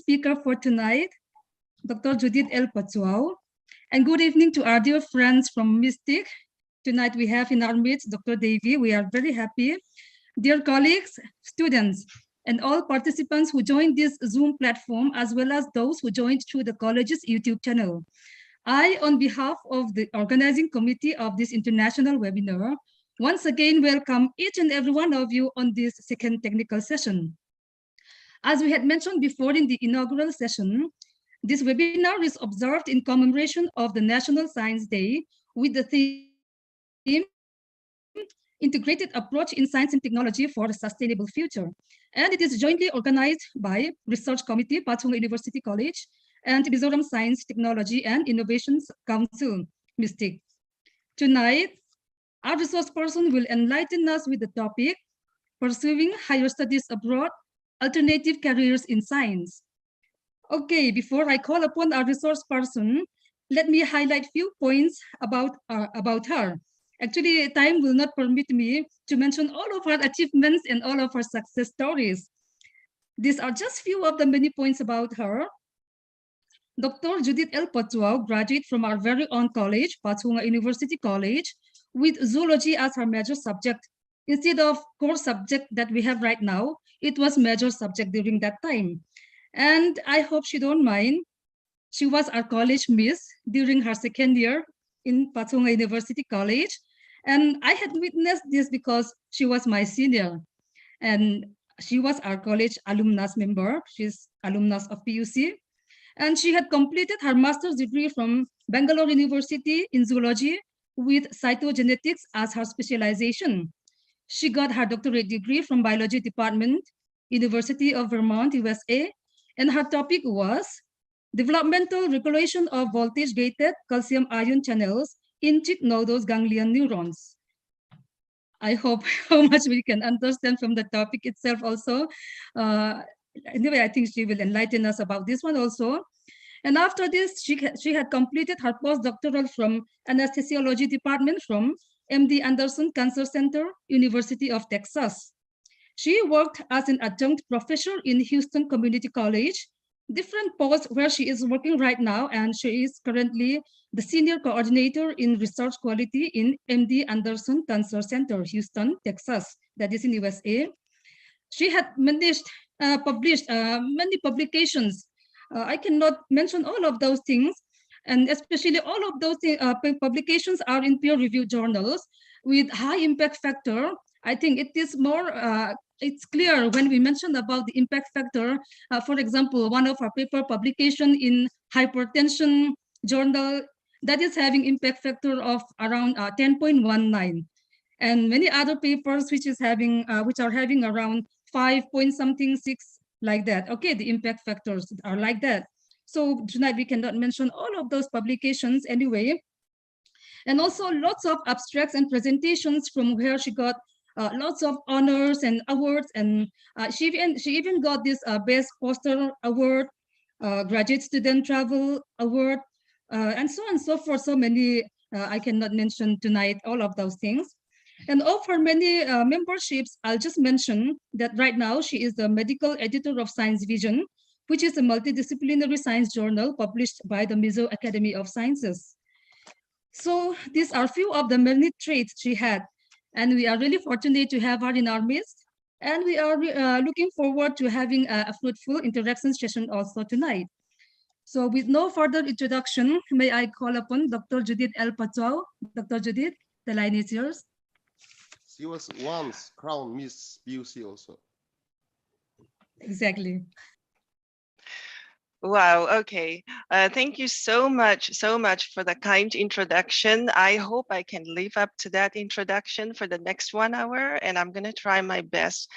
speaker for tonight, Dr. Judith L. Pachuao. And good evening to our dear friends from Mystic. Tonight we have in our midst Dr. Davy. We are very happy. Dear colleagues, students, and all participants who joined this Zoom platform, as well as those who joined through the college's YouTube channel. I, on behalf of the organizing committee of this international webinar, once again welcome each and every one of you on this second technical session. As we had mentioned before in the inaugural session, this webinar is observed in commemoration of the National Science Day with the theme Integrated Approach in Science and Technology for a Sustainable Future. And it is jointly organized by Research Committee, Pathunga University College, and Mizoram Science, Technology and Innovations Council, Mystic. Tonight, our resource person will enlighten us with the topic, Pursuing Higher Studies Abroad, Alternative Careers in Science. Okay, before I call upon our resource person, let me highlight few points about her. Actually, time will not permit me to mention all of her achievements and all of her success stories. These are just few of the many points about her. Dr. Judith L. Pachuao graduated from our very own college, Pathunga University College, with zoology as her major subject. Instead of core subject that we have right now, it was major subject during that time. And I hope she don't mind. She was our college miss during her second year in Pathunga University College. And I had witnessed this because she was my senior. And she was our college alumnus member. She's alumnus of PUC. And she had completed her master's degree from Bangalore University in zoology with cytogenetics as her specialization. She got her doctorate degree from biology department, University of Vermont, USA, and her topic was developmental regulation of voltage-gated calcium ion channels in chick nodose ganglion neurons. I hope how much we can understand from the topic itself also. Anyway, I think she will enlighten us about this one also. And after this, she had completed her postdoctoral from anesthesiology department from MD Anderson Cancer Center, University of Texas. She worked as an adjunct professor in Houston Community College, different posts where she is working right now, and she is currently the senior coordinator in research quality in MD Anderson Cancer Center, Houston, Texas, that is in USA. She had published many publications. I cannot mention all of those things, and especially all of those publications are in peer-reviewed journals with high impact factor. I think it is more, it's clear when we mention about the impact factor. For example, one of our paper publication in hypertension journal that is having impact factor of around 10.19, and many other papers which are having around 5 point something 6 like that. Okay, the impact factors are like that. So tonight we cannot mention all of those publications anyway. And also lots of abstracts and presentations from where she got lots of honors and awards, and she even got this Best Poster Award, Graduate Student Travel Award, and so on and so forth. So many, I cannot mention tonight all of those things. And of her many memberships, I'll just mention that right now she is the medical editor of Science Vision, which is a multidisciplinary science journal published by the Mizo Academy of Sciences. So these are few of the many traits she had, and we are really fortunate to have her in our midst. And we are looking forward to having a fruitful interaction session also tonight. So with no further introduction, may I call upon Dr. Judith L. Pachuao. Dr. Judith, the line is yours. She was once crowned Miss PUC also. Exactly. Wow. Okay. Thank you so much for the kind introduction. I hope I can live up to that introduction for the next 1 hour, and I'm going to try my best.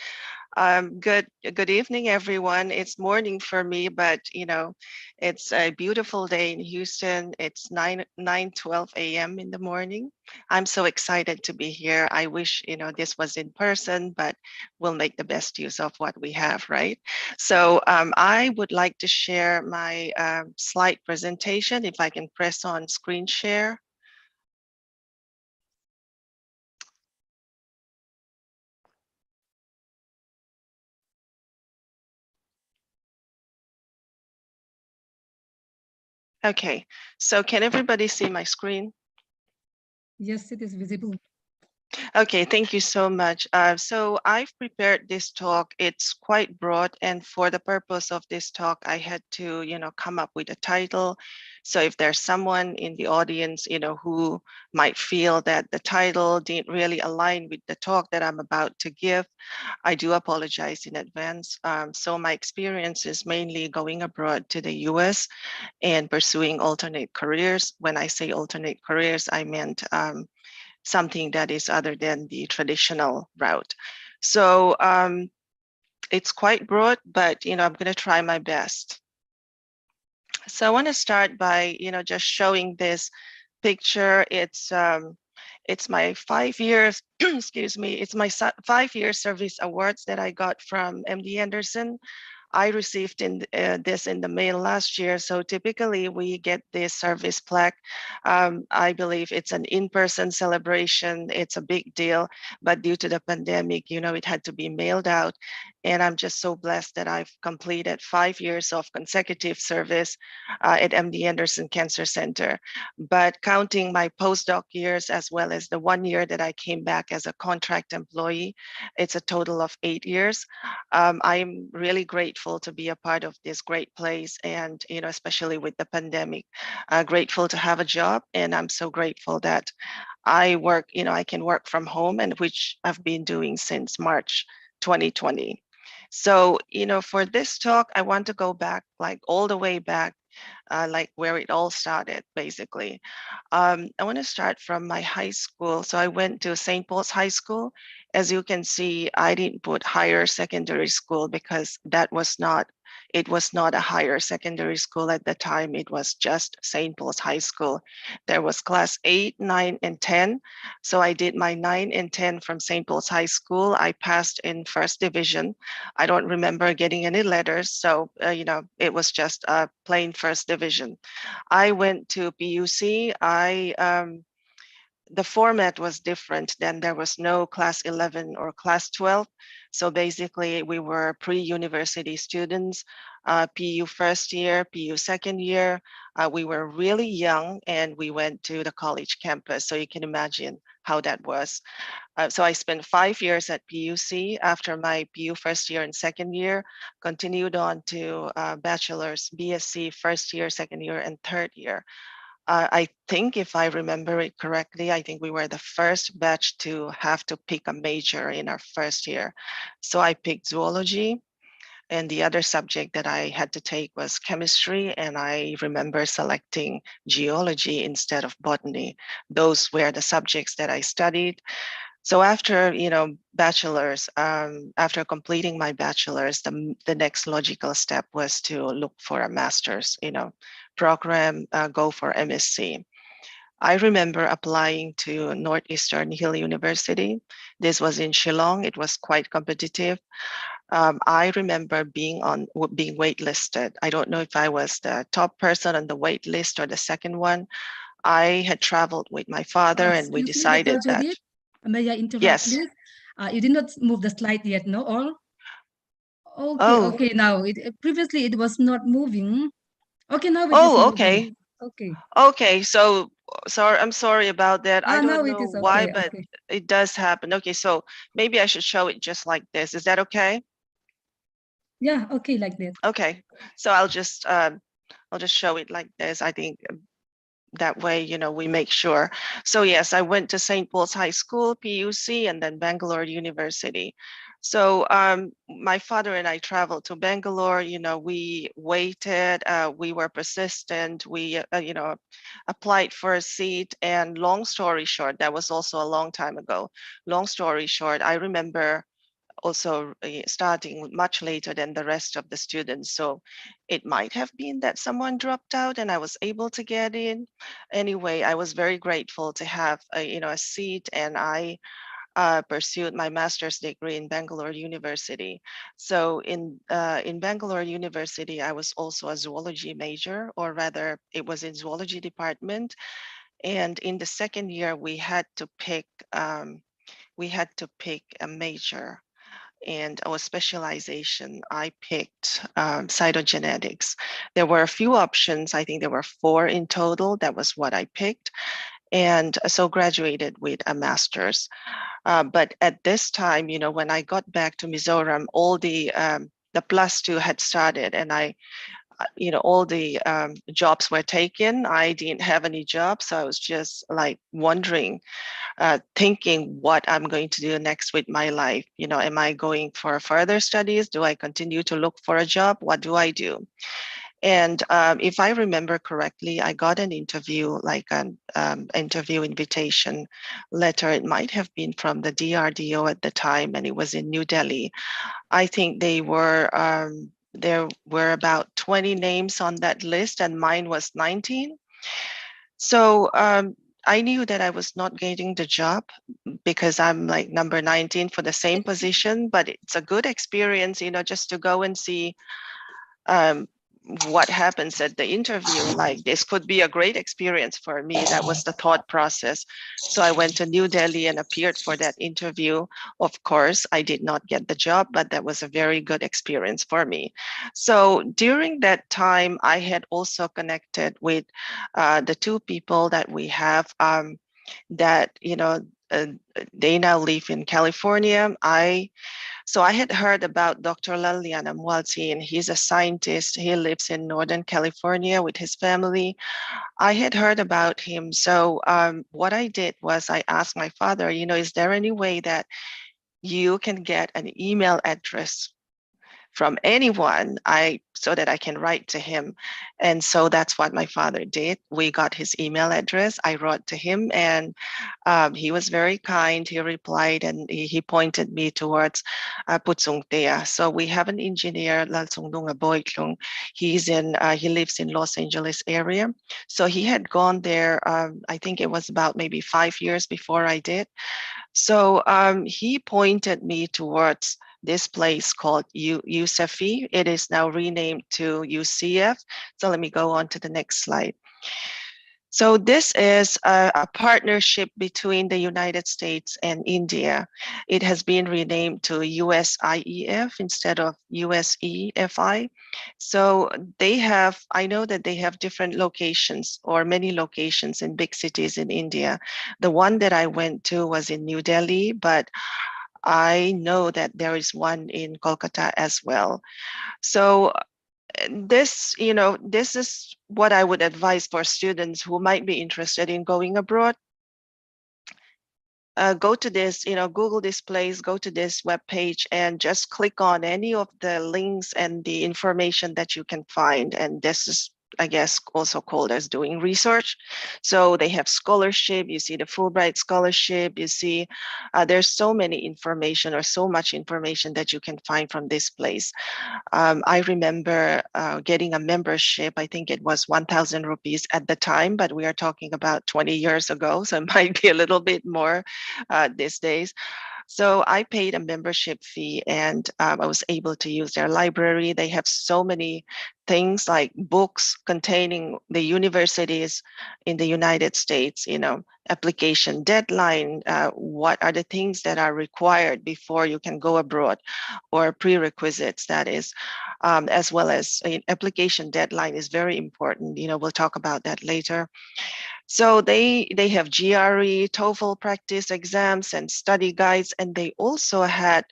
Good evening, everyone. It's morning for me, but you know, it's a beautiful day in Houston. It's 9:12 a.m. in the morning. I'm so excited to be here. I wish, you know, this was in person, but we'll make the best use of what we have, right? So I would like to share my slide presentation. If I can press on screen share. Okay, so can everybody see my screen? Yes, it is visible. Okay, thank you so much. So I've prepared this talk. It's quite broad, and for the purpose of this talk, I had to, come up with a title. So if there's someone in the audience, who might feel that the title didn't really align with the talk that I'm about to give, I do apologize in advance. So my experience is mainly going abroad to the US and pursuing alternate careers. When I say alternate careers, I meant something that is other than the traditional route. So it's quite broad, but I'm going to try my best. So I want to start by just showing this picture. It's my 5 years, excuse me, it's my 5-year service awards that I got from MD Anderson. I received this in the mail last year. So typically we get this service plaque. I believe it's an in-person celebration. It's a big deal, but due to the pandemic, it had to be mailed out. And I'm just so blessed that I've completed 5 years of consecutive service at MD Anderson Cancer Center. But counting my postdoc years as well as the 1 year that I came back as a contract employee, it's a total of 8 years. I'm really grateful to be a part of this great place, and especially with the pandemic, grateful to have a job, and I'm so grateful that I can work from home, and which I've been doing since March 2020. So for this talk, I want to go back, like all the way back, like where it all started, basically. I want to start from my high school. So I went to St. Paul's High School. As you can see, I didn't put higher secondary school because it was not a higher secondary school at the time. It was just St. Paul's High School. There was class 8, 9, and 10. So I did my 9 and 10 from St. Paul's High School. I passed in first division. I don't remember getting any letters. So, it was just a plain first division. I went to PUC. The format was different. Then there was no class 11 or class 12. So basically we were pre-university students, PU first year, PU second year. We were really young and we went to the college campus. So you can imagine how that was. So I spent 5 years at PUC. After my PU first year and second year, continued on to bachelor's, BSc first year, second year, and third year. I think if I remember it correctly, I think we were the first batch to have to pick a major in our first year. So I picked zoology, and the other subject that I had to take was chemistry, and I remember selecting geology instead of botany. Those were the subjects that I studied. So after, bachelor's, after completing my bachelor's, the next logical step was to look for a master's, program, go for MSc. I remember applying to Northeastern Hill University. This was in Shillong. It was quite competitive. I remember being waitlisted. I don't know if I was the top person on the wait list or the second one. I had traveled with my father, and we Excuse me, Dr. decided that, Judith. May I interrupt, yes. please? You did not move the slide yet, no? Or okay, Oh, okay. Now previously it was not moving. Okay, now it is oh, moving. okay. Okay. Okay, so sorry, I'm sorry about that. I Now don't it know is why, okay. but Okay. it does happen. Okay, so maybe I should show it just like this. Is that okay? Yeah. Okay, like that. Okay, so I'll just show it like this. I think that way, we make sure. So yes, I went to St. Paul's High School, PUC, and then Bangalore University. So my father and I traveled to Bangalore. We waited, we were persistent, we applied for a seat, and long story short, that was also a long time ago. Long story short, I remember also starting much later than the rest of the students. So it might have been that someone dropped out and I was able to get in. Anyway, I was very grateful to have a seat, and I pursued my master's degree in Bangalore University. So in Bangalore University, I was also a zoology major, or rather it was in zoology department. And in the second year, we had to pick a major. and our specialization, I picked cytogenetics. There were a few options. I think there were 4 in total. That was what I picked. And so graduated with a master's. But at this time, you know, when I got back to Mizoram, all the +2 had started, and you know, all the jobs were taken. I didn't have any jobs, so I was just like wondering, thinking what I'm going to do next with my life. You know, am I going for further studies? Do I continue to look for a job? What do I do? And if I remember correctly, I got an interview, like an interview invitation letter. It might have been from the DRDO at the time, and it was in New Delhi. I think there were about 20 names on that list, and mine was 19. So I knew that I was not getting the job because I'm like number 19 for the same position, but it's a good experience, you know, just to go and see what happens at the interview. Like, this could be a great experience for me. That was the thought process. So I went to New Delhi and appeared for that interview. Of course, I did not get the job, but that was a very good experience for me. So during that time, I had also connected with the 2 people that we have that, you know, they now live in California. So I had heard about Dr. Laliana Mwalti, and he's a scientist. He lives in Northern California with his family. I had heard about him. So what I did was I asked my father, you know, is there any way that you can get an email address from anyone, so that I can write to him? And so that's what my father did. We got his email address. I wrote to him, and he was very kind. He replied, and he pointed me towards Putsung Tea. So we have an engineer, Lalsung Dunga Boiklung. He lives in Los Angeles area. So he had gone there. I think it was about maybe 5 years before I did. So he pointed me towards this place called UCEFI. It is now renamed to UCF. So let me go on to the next slide. So this is a partnership between the United States and India. It has been renamed to USIEF instead of USEFI. So I know that they have different locations, or many locations in big cities in India. The one that I went to was in New Delhi, but I know that there is one in Kolkata as well. So this is what I would advise for students who might be interested in going abroad. Go to this, Google this place, go to this webpage, and just click on any of the links and the information that you can find. And this is, I guess, also called as doing research. So they have scholarship. You see the Fulbright scholarship. You see there's so many information, or so much information that you can find from this place. I remember getting a membership. I think it was 1,000 rupees at the time, but we are talking about 20 years ago, so it might be a little bit more these days. So I paid a membership fee, and I was able to use their library. They have so many things, like books containing the universities in the United States, application deadline, what are the things that are required before you can go abroad, or prerequisites, that is, as well as application deadline is very important. We'll talk about that later. So they have GRE, TOEFL practice exams and study guides, and they also had,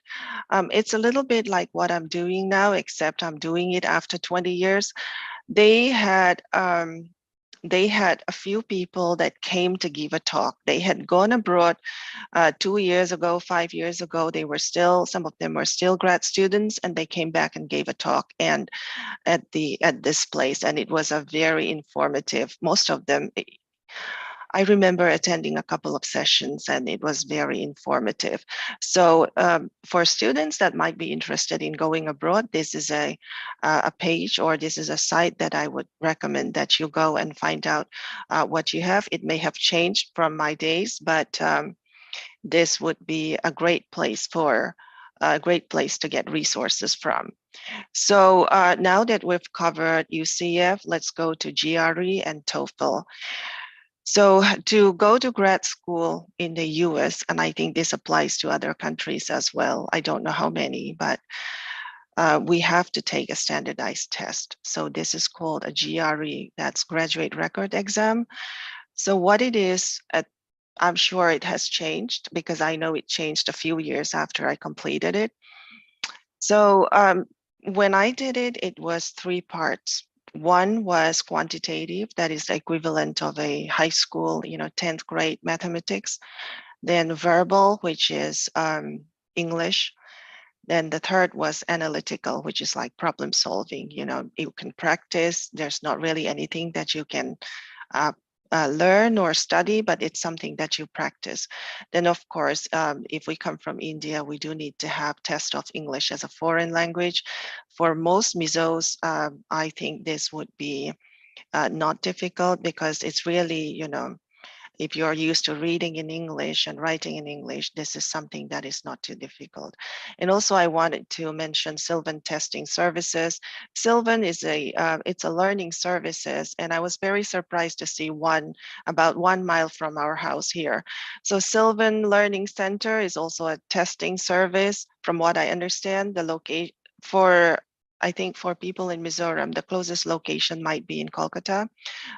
it's a little bit like what I'm doing now, except I'm doing it after 20 years. They had a few people that came to give a talk. They had gone abroad 2 years ago, 5 years ago. Some of them were still grad students, and they came back and gave a talk and at this place, and it was a very informative. Most of them, I remember attending a couple of sessions, and it was very informative. So for students that might be interested in going abroad, this is a page, or this is a site that I would recommend that you go and find out what you have. It may have changed from my days, but this would be a great place to get resources from. So now that we've covered UCF, let's go to GRE and TOEFL. So to go to grad school in the US, and I think this applies to other countries as well, I don't know how many, but we have to take a standardized test. So this is called a GRE, that's graduate record exam. So what it is, I'm sure it has changed because I know it changed a few years after I completed it. So when I did it, it was 3 parts. One was quantitative, that is the equivalent of a high school, 10th grade mathematics. Then verbal, which is English. Then the third was analytical, which is like problem solving. You can practice. There's not really anything that you can learn or study, but it's something that you practice. Then, of course, if we come from India, we do need to have test of English as a foreign language. For most Mizos, I think this would be not difficult because it's really, if you're used to reading in English and writing in English, this is something that is not too difficult. And also I wanted to mention Sylvan Testing Services. Sylvan is it's a learning services, and I was very surprised to see one about 1 mile from our house here. So Sylvan Learning Center is also a testing service. From what I understand, the location I think for people in Mizoram, the closest location might be in Kolkata.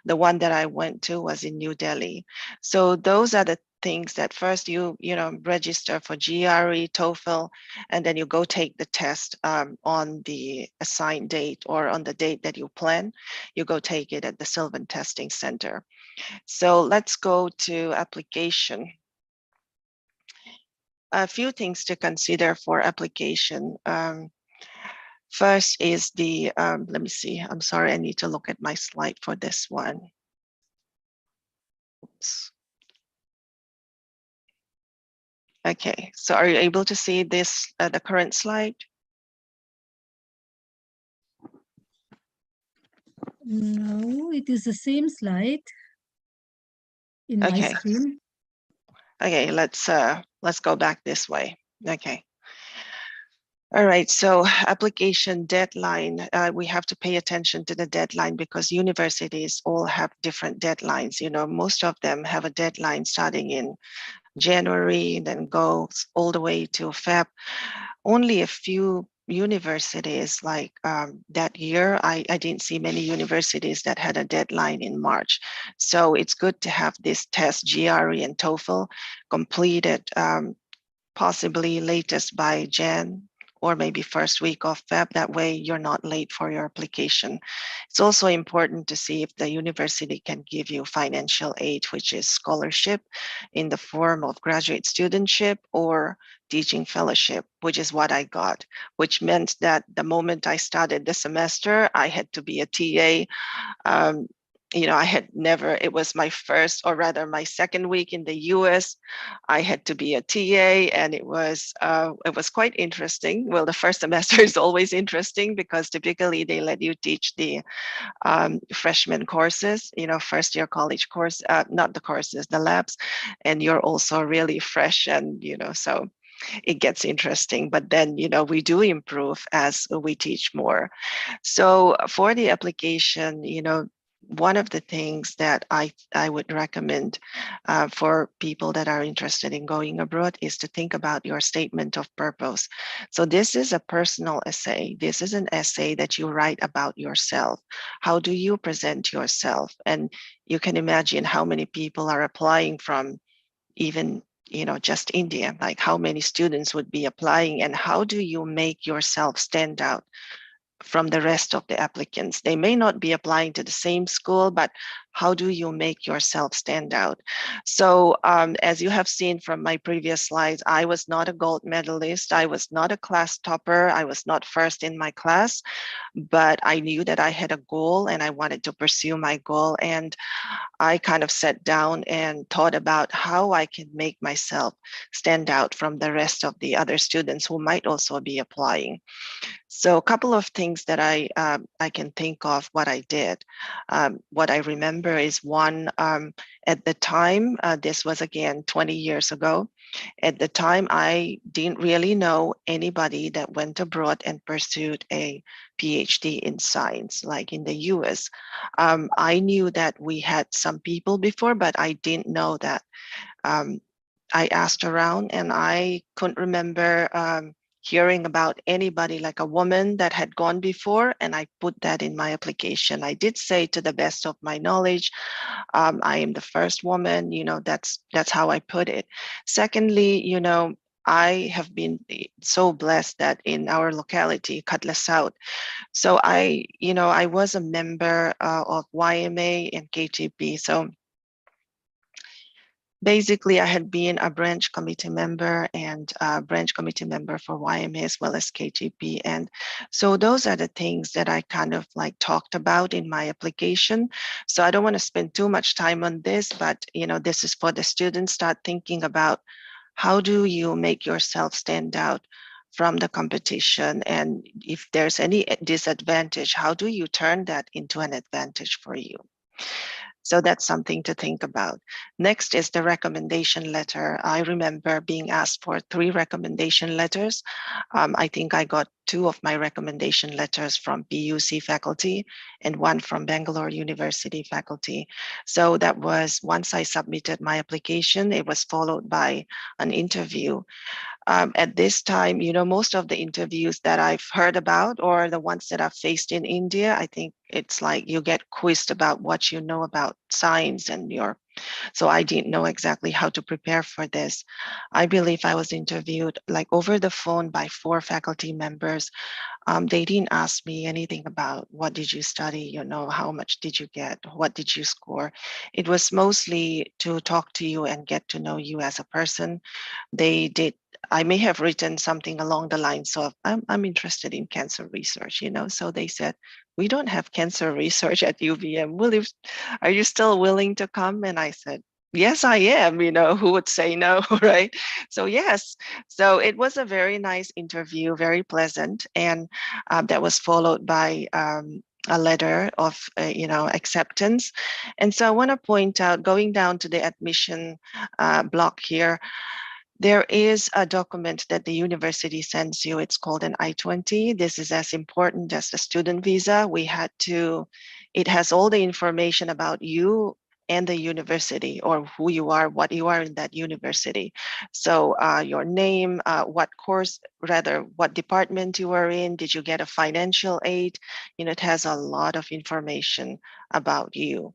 The one that I went to was in New Delhi. So those are the things that first you register for GRE, TOEFL, and then you go take the test on the assigned date or on the date that you plan. You go take it at the Sylvan Testing Center. So let's go to application. A few things to consider for application. First is the, let me see, I'm sorry, I need to look at my slide for this one. Oops. Okay, so are you able to see this, the current slide? No, it is the same slide in my Okay. screen. Okay, let's go back this way. Okay. All right, so application deadline, we have to pay attention to the deadline because universities all have different deadlines. Most of them have a deadline starting in January, then goes all the way to Feb. Only a few universities like that year, I didn't see many universities that had a deadline in March. So it's good to have this test, GRE and TOEFL, completed possibly latest by Jan or maybe first week of Feb. That way you're not late for your application. It's also important to see if the university can give you financial aid, which is scholarship in the form of graduate studentship or teaching fellowship, which is what I got, which meant that the moment I started the semester, I had to be a TA. I had never, it was my first, or rather my second week in the US. I had to be a TA, and it was quite interesting. Well, the first semester is always interesting because typically they let you teach the freshman courses, first year college course, not the courses, the labs, and you're also really fresh, and so it gets interesting. But then we do improve as we teach more. So for the application, one of the things that I would recommend for people that are interested in going abroad is to think about your statement of purpose. So this is a personal essay. This is an essay that you write about yourself. How do you present yourself? And you can imagine how many people are applying from even just India, like how many students would be applying, and how do you make yourself stand out from the rest of the applicants? They may not be applying to the same school, but how do you make yourself stand out? So as you have seen from my previous slides, I was not a gold medalist. I was not a class topper. I was not first in my class, but I knew that I had a goal and I wanted to pursue my goal. And I kind of sat down and thought about how I can make myself stand out from the rest of the other students who might also be applying. So a couple of things that I can think of what I did. What I remember is one, at the time, this was again 20 years ago. At the time, I didn't really know anybody that went abroad and pursued a PhD in science, like in the US. I knew that we had some people before, but I didn't know that. Um, I asked around and I couldn't remember hearing about anybody like a woman that had gone before, and I put that in my application. I did say, to the best of my knowledge, I am the first woman, that's how I put it. Secondly, I have been so blessed that in our locality, Katla South, so I was a member of YMA and KTP. So basically, I had been a branch committee member and a branch committee member for YMA as well as KTP. And so those are the things that I kind of like talked about in my application. So I don't want to spend too much time on this, but this is for the students. Start thinking about, how do you make yourself stand out from the competition? And if there's any disadvantage, how do you turn that into an advantage for you? So that's something to think about. Next is the recommendation letter. I remember being asked for 3 recommendation letters. I think I got 2 of my recommendation letters from PUC faculty and 1 from Bangalore University faculty. So that was, once I submitted my application, it was followed by an interview. At this time, most of the interviews that I've heard about, or the ones that I've faced in India, I think it's like you get quizzed about what you know about science and so I didn't know exactly how to prepare for this. I believe I was interviewed like over the phone by 4 faculty members. They didn't ask me anything about what did you study, how much did you get, what did you score. It was mostly to talk to you and get to know you as a person. I may have written something along the lines of, I'm interested in cancer research, so they said, we don't have cancer research at UVM. Are you still willing to come? And I said, yes, I am, who would say no, right? So yes, so it was a very nice interview, very pleasant. And that was followed by a letter of, acceptance. And so I want to point out, going down to the admission block here, there is a document that the university sends you. It's called an I-20. This is as important as the student visa. It has all the information about you and the university, or who you are, what you are in that university. So your name, what department you are in, did you get a financial aid? It has a lot of information about you.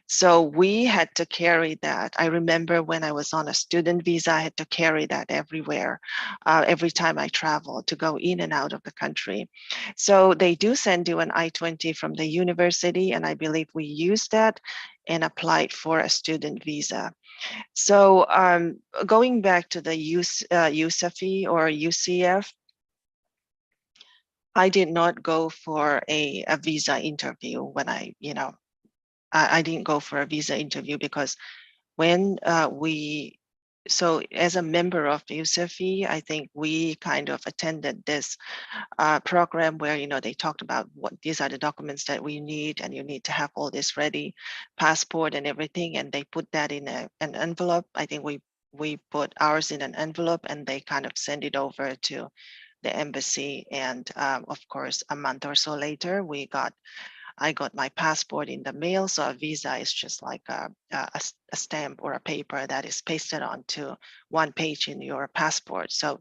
So we had to carry that. I remember when I was on a student visa, I had to carry that everywhere, every time I travel to go in and out of the country. So they do send you an I-20 from the university, and I believe we used that and applied for a student visa. So going back to the USAFE or UCF, I did not go for a visa interview when I didn't go for a visa interview because when so as a member of USAFE, I think we kind of attended this program where, they talked about what these are the documents that we need, and you need to have all this ready, passport and everything. And they put that in an envelope. I think we put ours in an envelope, and they kind of send it over to the embassy. And of course, a month or so later, I got my passport in the mail. So a visa is just like a stamp or a paper that is pasted onto one page in your passport. So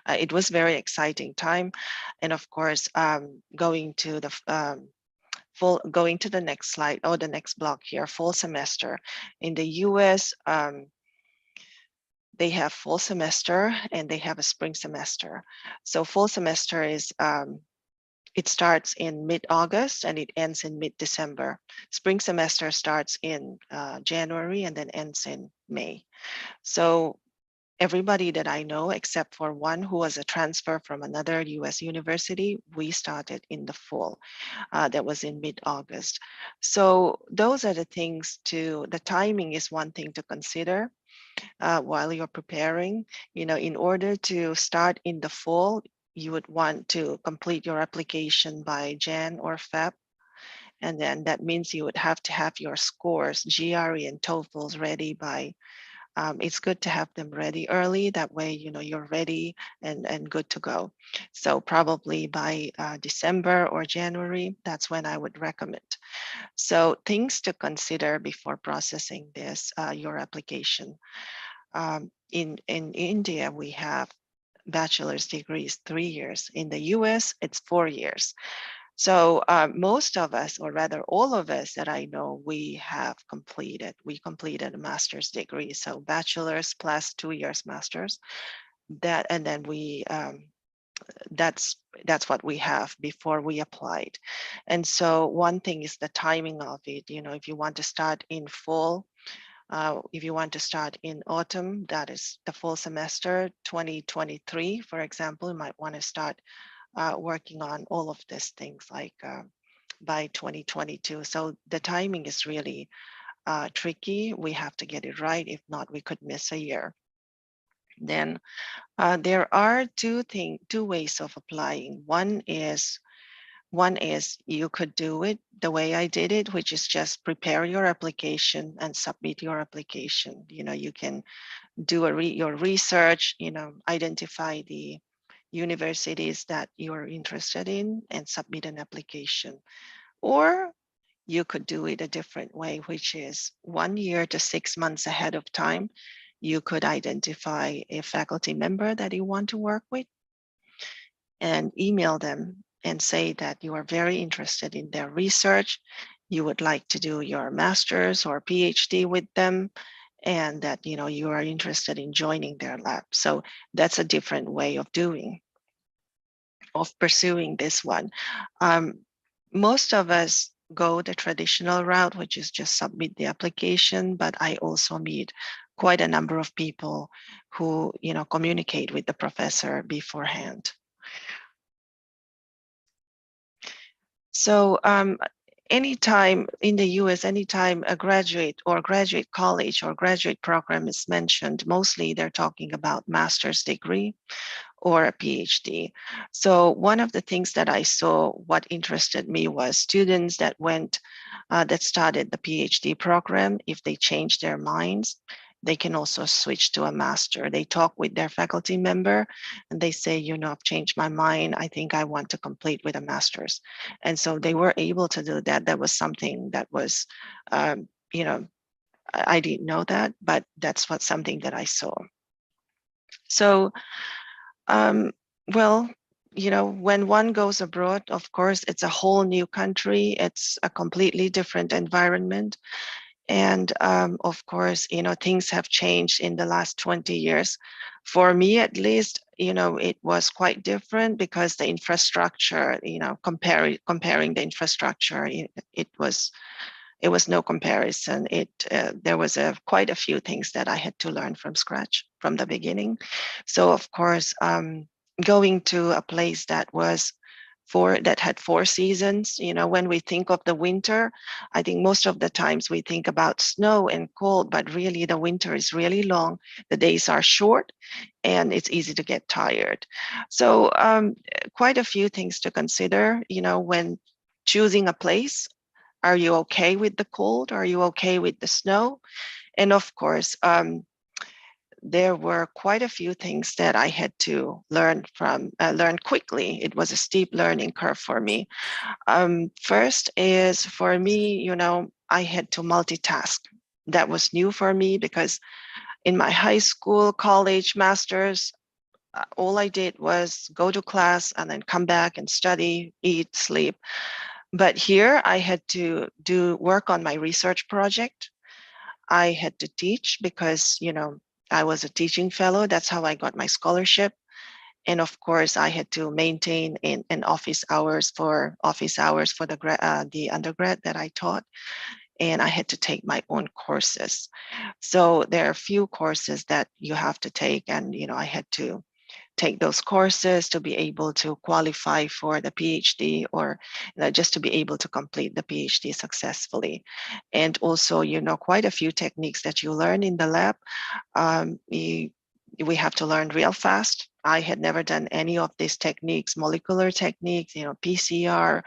it was very exciting time. And of course, going to the next slide, or the next block here, fall semester. In the US, they have fall semester and they have a spring semester. So fall semester is it starts in mid-August and it ends in mid-December. Spring semester starts in January and then ends in May. So everybody that I know, except for one who was a transfer from another US university, we started in the fall. That was in mid-August. So those are the things the timing is one thing to consider while you're preparing. In order to start in the fall, you would want to complete your application by Jan or Feb. And then that means you would have to have your scores, GRE and TOEFLs ready by, it's good to have them ready early. That way, you're ready and good to go. So probably by December or January, that's when I would recommend. So things to consider before processing this, your application. In India, we have bachelor's degrees 3 years. In the US, it's 4 years. So most of us, or rather all of us that I know, we completed a master's degree. So bachelor's plus 2 years master's. And then that's what we have before we applied. And so one thing is the timing of it. If you want to start in fall, if you want to start in autumn, that is the fall semester 2023, for example, you might want to start working on all of these things like by 2022. So the timing is really tricky. We have to get it right. If not, we could miss a year. Then there are two ways of applying. One is you could do it the way I did it, which is just prepare your application and submit your application. You can do your research, identify the universities that you're interested in and submit an application. Or you could do it a different way, which is 1 year to 6 months ahead of time. You could identify a faculty member that you want to work with and email them and say that you are very interested in their research. You would like to do your master's or PhD with them, and that you are interested in joining their lab. So that's a different way of pursuing this one. Most of us go the traditional route, which is just submit the application, but I also meet quite a number of people who communicate with the professor beforehand. So anytime in the US, anytime a graduate college or graduate program is mentioned, mostly they're talking about master's degree or a PhD. So one of the things that I saw, what interested me, was students that started the PhD program. If they change their minds, they can also switch to a master. They talk with their faculty member and they say, I've changed my mind. I think I want to complete with a master's. And so they were able to do that. That was something that was, I didn't know that, but that's something that I saw. So, well, when one goes abroad, of course, it's a whole new country. It's a completely different environment. And of course, things have changed in the last 20 years. For me, at least, it was quite different because the infrastructure, comparing the infrastructure, it was no comparison. There was quite a few things that I had to learn from scratch from the beginning. So of course, going to a place that had 4 seasons, when we think of the winter, I think most of the times we think about snow and cold, but really the winter is really long. The days are short and it's easy to get tired. So quite a few things to consider, when choosing a place. Are you okay with the cold? Are you okay with the snow? And of course, there were quite a few things that I had to learn quickly. It was a steep learning curve for me. First is, for me, I had to multitask. That was new for me because in my high school, college, master's, all I did was go to class and then come back and study, eat, sleep. But here I had to work on my research project. I had to teach because, I was a teaching fellow. That's how I got my scholarship. And of course, I had to maintain an office hours for the undergrad that I taught. And I had to take my own courses. So there are a few courses that you have to take. And, I had to take those courses to be able to qualify for the PhD, or just to be able to complete the PhD successfully. And also, quite a few techniques that you learn in the lab. we have to learn real fast. I had never done any of these techniques, molecular techniques, PCR,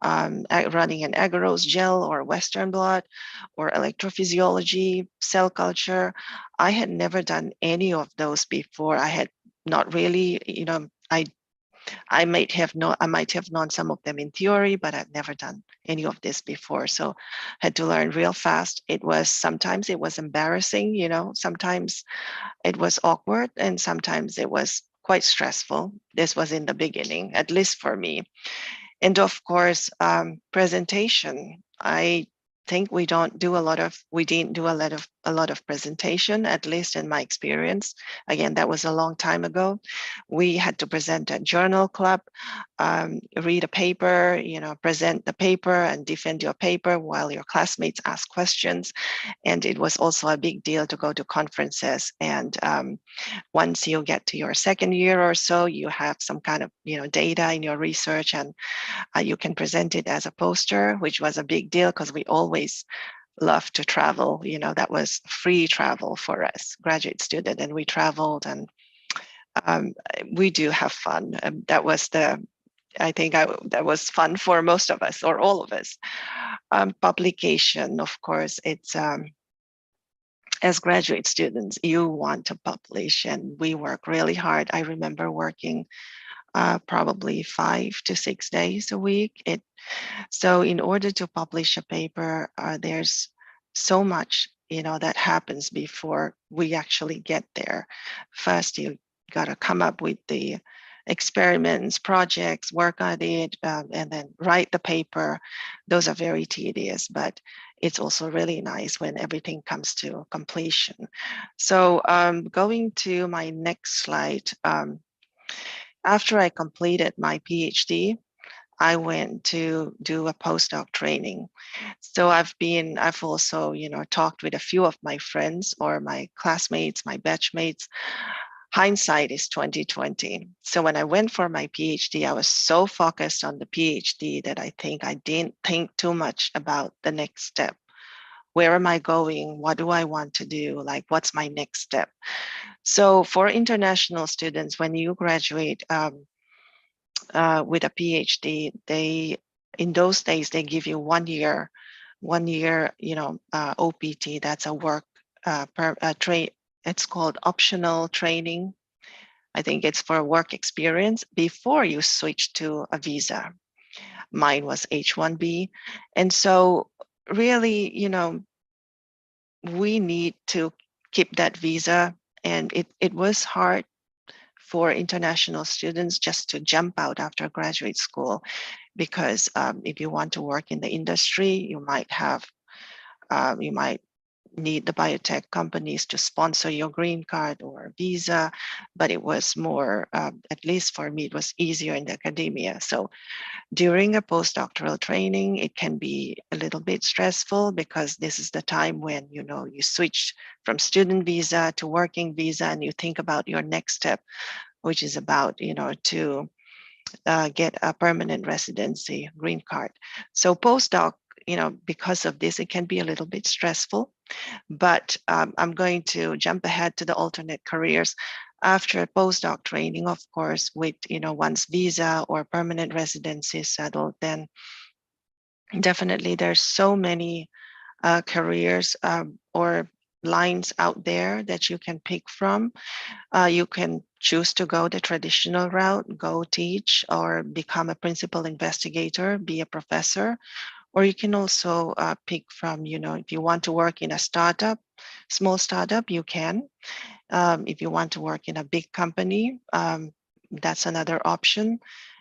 running an agarose gel or Western blot or electrophysiology, cell culture. I had never done any of those before. I had not really, I might have known some of them in theory, but I've never done any of this before. So had to learn real fast. Sometimes it was embarrassing, sometimes it was awkward, and sometimes it was quite stressful. This was in the beginning, at least for me. And of course, presentation. I think we didn't do a lot of presentation, at least in my experience. Again, that was a long time ago. We had to present at journal club, read a paper, present the paper and defend your paper while your classmates ask questions. And it was also a big deal to go to conferences. And once you get to your second year or so, you have some kind of data in your research, and you can present it as a poster, which was a big deal because we always loved to travel. That was free travel for us, graduate student, and we traveled, and we do have fun. That was that was fun for most of us, or all of us. Publication, of course, it's as graduate students, you want to publish, and we work really hard. I remember working probably 5 to 6 days a week. So in order to publish a paper, there's so much, that happens before we actually get there. First, you got to come up with the experiments, projects, work on it, and then write the paper. Those are very tedious, but it's also really nice when everything comes to completion. So going to my next slide, after I completed my PhD, I went to do a postdoc training. So I've also, talked with a few of my friends or my classmates, my batchmates. Hindsight is 2020. So when I went for my PhD, I was so focused on the PhD that I think I didn't think too much about the next step. Where am I going? What do I want to do? Like, what's my next step? So for international students, when you graduate, with a PhD, in those days they give you 1 year, OPT. That's a work trade. It's called optional training. I think it's for work experience before you switch to a visa. Mine was H-1B, and so really, we need to keep that visa, and it was hard for international students just to jump out after graduate school, because if you want to work in the industry, you might need the biotech companies to sponsor your green card or visa, but it was more, at least for me, it was easier in the academia. So during a postdoctoral training, it can be a little bit stressful because this is the time when, you switch from student visa to working visa, and you think about your next step, which is about, to get a permanent residency, green card. So postdoc, because of this, it can be a little bit stressful, but I'm going to jump ahead to the alternate careers. After postdoc training, of course, with, once visa or permanent residency is settled, then definitely there's so many careers or lines out there that you can pick from. You can choose to go the traditional route, go teach or become a principal investigator, be a professor, or you can also pick from, if you want to work in a startup, small startup, you can. If you want to work in a big company, that's another option.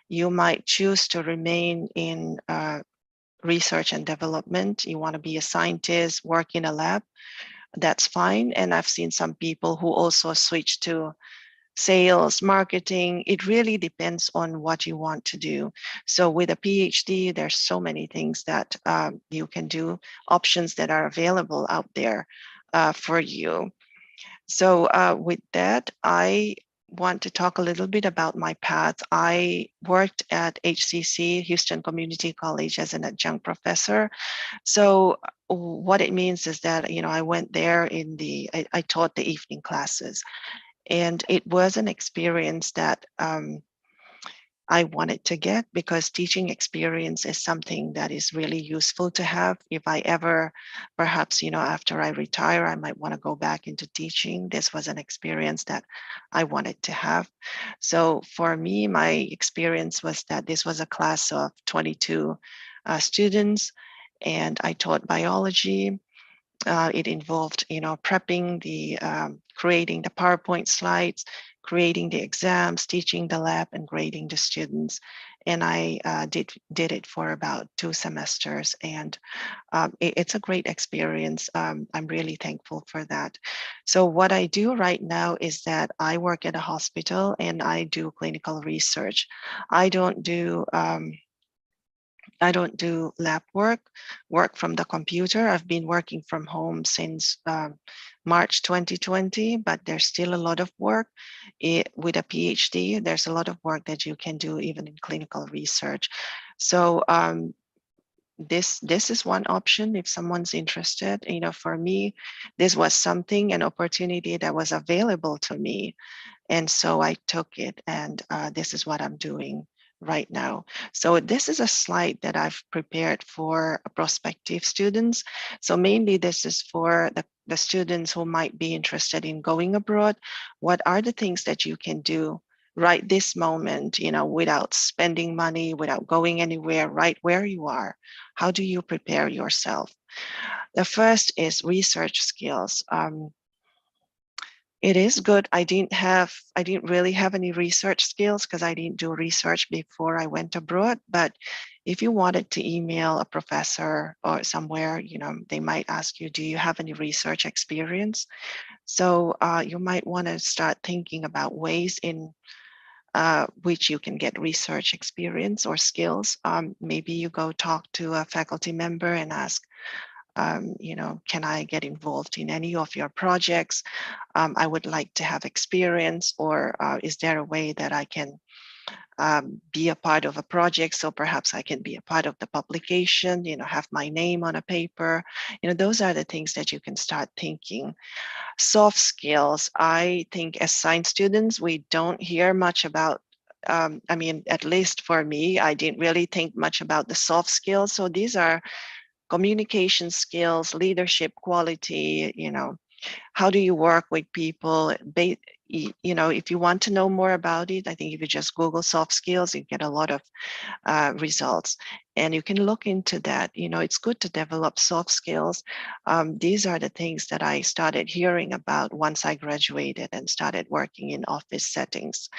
You might choose to remain in research and development. You want to be a scientist, work in a lab, that's fine. And I've seen some people who also switch to sales, marketing. It really depends on what you want to do. So with a PhD, there's so many things that you can do, options that are available out there for you. So with that, I want to talk a little bit about my path. I worked at HCC, Houston Community College, as an adjunct professor. So what it means is that, I went there I taught the evening classes. And it was an experience that I wanted to get, because teaching experience is something that is really useful to have. If I ever, perhaps, after I retire, I might want to go back into teaching. This was an experience that I wanted to have. So for me, my experience was that this was a class of 22 students, and I taught biology. It involved, prepping the, creating the PowerPoint slides, creating the exams, teaching the lab, and grading the students. And I did it for about 2 semesters, and it's a great experience. I'm really thankful for that. So what I do right now is that I work at a hospital and I do clinical research. I don't do lab work from the computer. I've been working from home since March 2020, but there's still a lot of work. With a PhD, there's a lot of work that you can do even in clinical research. So this is one option if someone's interested. For me, this was an opportunity that was available to me. And so I took it, and this is what I'm doing right now. So this is a slide that I've prepared for prospective students. So mainly this is for the students who might be interested in going abroad. What are the things that you can do right this moment, without spending money, without going anywhere, right where you are? How do you prepare yourself? The first is research skills. It is good. I didn't really have any research skills because I didn't do research before I went abroad. But if you wanted to email a professor or somewhere, they might ask you, do you have any research experience? So you might want to start thinking about ways in which you can get research experience or skills. Maybe you go talk to a faculty member and ask, can I get involved in any of your projects? I would like to have experience, or is there a way that I can be a part of a project? So perhaps I can be a part of the publication, have my name on a paper. Those are the things that you can start thinking. Soft skills, I think as science students, we don't hear much about, at least for me, I didn't really think much about the soft skills. So these are communication skills, leadership quality, how do you work with people? If you want to know more about it, I think if you just Google soft skills, you get a lot of results, and you can look into that. It's good to develop soft skills. These are the things that I started hearing about once I graduated and started working in office settings.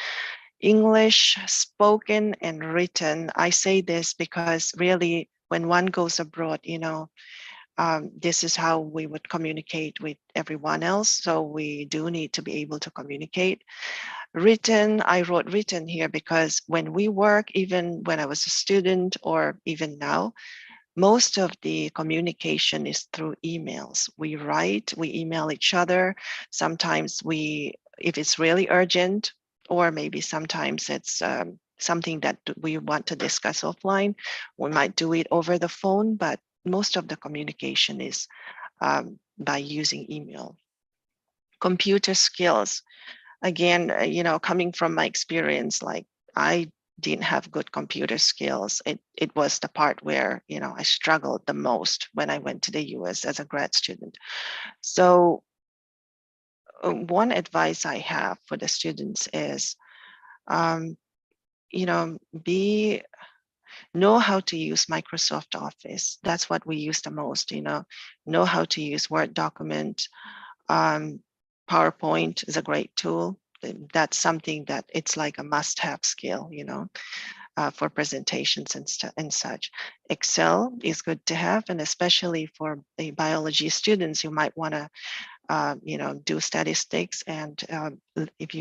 English, spoken and written. I say this because really, when one goes abroad, this is how we would communicate with everyone else. So we do need to be able to communicate. Written, I wrote written here because when we work, even when I was a student or even now, most of the communication is through emails. We write, we email each other. Sometimes if it's really urgent, or maybe sometimes it's something that we want to discuss offline, we might do it over the phone, but most of the communication is by using email. Computer skills, again, coming from my experience, like I didn't have good computer skills. It was the part where, I struggled the most when I went to the US as a grad student. So one advice I have for the students is, know how to use Microsoft Office. That's what we use the most, know how to use Word document. PowerPoint is a great tool. That's something that it's like a must-have skill, for presentations and such. Excel is good to have, and especially for the biology students, you might want to, do statistics. And if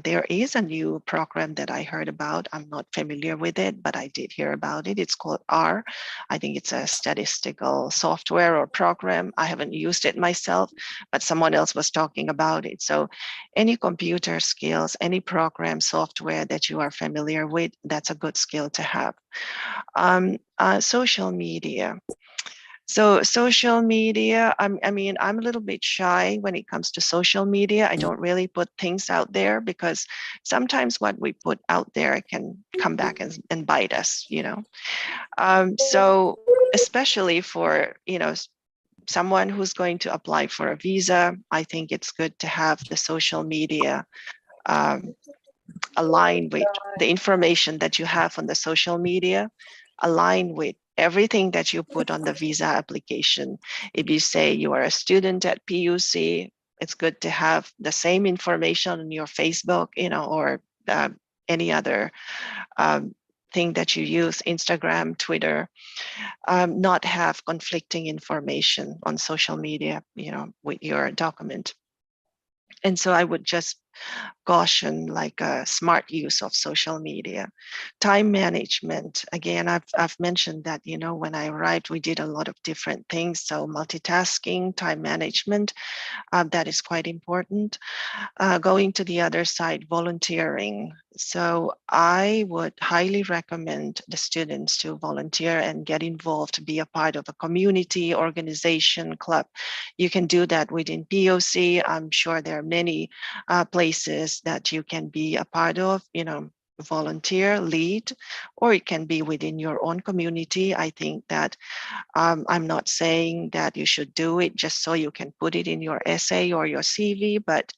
there is a new program that I heard about. I'm not familiar with it, but I did hear about it. It's called R. I think it's a statistical software or program. I haven't used it myself, but someone else was talking about it. So any computer skills, any program software that you are familiar with, that's a good skill to have. Social media. So social media, I mean, I'm a little bit shy when it comes to social media. I don't really put things out there because sometimes what we put out there can come back and bite us, you know. So especially for, you know, someone who's going to apply for a visa, I think it's good to have the social media align with the information that you have on the social media, align with everything that you put on the visa application. If you say you are a student at PUC, it's good to have the same information on your Facebook, you know, or any other thing that you use, Instagram, Twitter, not have conflicting information on social media, you know, with your document. And so I would just caution like a smart use of social media. Time management, again, I've mentioned that, you know, when I arrived, we did a lot of different things. So multitasking, time management, that is quite important. Going to the other side, volunteering. So I would highly recommend the students to volunteer and get involved, to be a part of a community, organization, club. You can do that within POC. I'm sure there are many places that you can be a part of, you know, volunteer, lead, or it can be within your own community. I think that I'm not saying that you should do it just so you can put it in your essay or your CV, but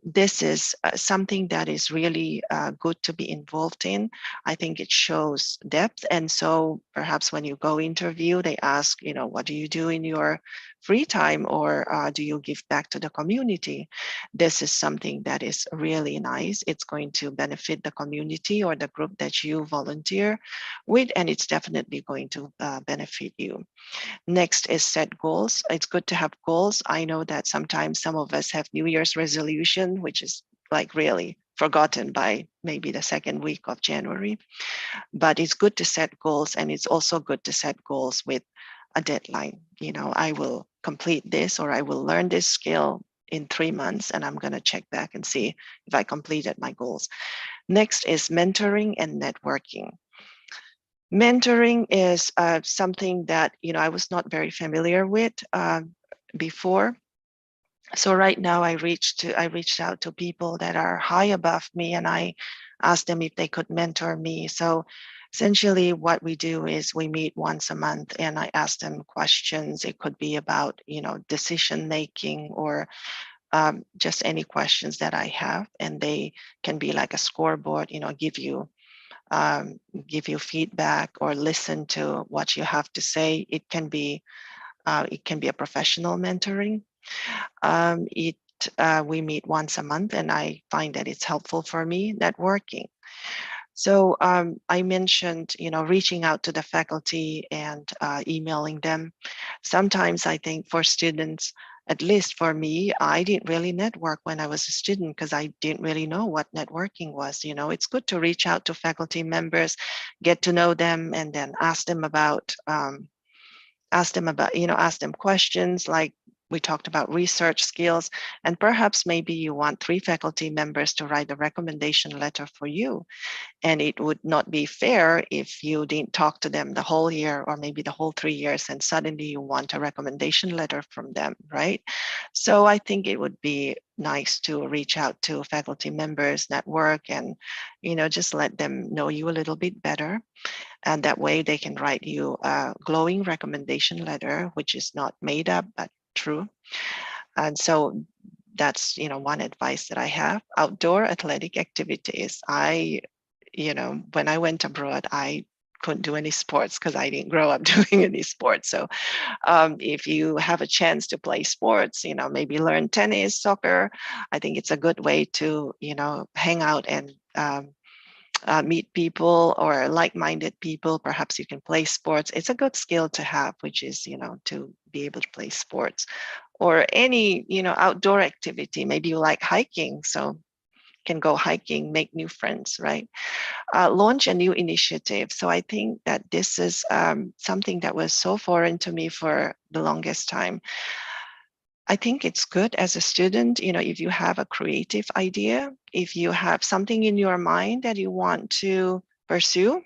this is something that is really good to be involved in. I think it shows depth. And so perhaps when you go interview, they ask, you know, what do you do in your free time, or do you give back to the community? This is something that is really nice. It's going to benefit the community or the group that you volunteer with, and it's definitely going to benefit you. Next is set goals. It's good to have goals. I know that sometimes some of us have New Year's resolution, which is like really forgotten by maybe the second week of January. But it's good to set goals, and it's also good to set goals with a deadline. You know, I will complete this, or I will learn this skill in 3 months, and I'm going to check back and see if I completed my goals. Next is mentoring and networking. Mentoring is something that, you know, I was not very familiar with before. So right now I reached out to people that are high above me, and I asked them if they could mentor me. So essentially what we do is we meet once a month, and I ask them questions. It could be about, you know, decision making, or just any questions that I have, and they can be like a scoreboard, you know, give you feedback or listen to what you have to say. It can be a professional mentoring. We meet once a month, and I find that it's helpful for me. Networking. So I mentioned, you know, reaching out to the faculty and emailing them. Sometimes I think for students, at least for me, I didn't really network when I was a student because I didn't really know what networking was. You know, it's good to reach out to faculty members, get to know them, and then ask them about, you know, ask them questions like we talked about research skills, and perhaps maybe you want 3 faculty members to write a recommendation letter for you. And it would not be fair if you didn't talk to them the whole year, or maybe the whole 3 years, and suddenly you want a recommendation letter from them, right? So I think it would be nice to reach out to faculty members, network, and, you know, just let them know you a little bit better. And that way they can write you a glowing recommendation letter, which is not made up, but true. And so that's, you know, one advice that I have. Outdoor athletic activities. You know, when I went abroad, I couldn't do any sports because I didn't grow up doing any sports. So if you have a chance to play sports, you know, maybe learn tennis, soccer, I think it's a good way to, you know, hang out and meet people or like-minded people. Perhaps you can play sports. It's a good skill to have, which is, you know, to be able to play sports or any, you know, outdoor activity. Maybe you like hiking, so can go hiking, make new friends, right? Launch a new initiative. So I think that this is something that was so foreign to me for the longest time. I think it's good as a student, you know, if you have a creative idea, if you have something in your mind that you want to pursue,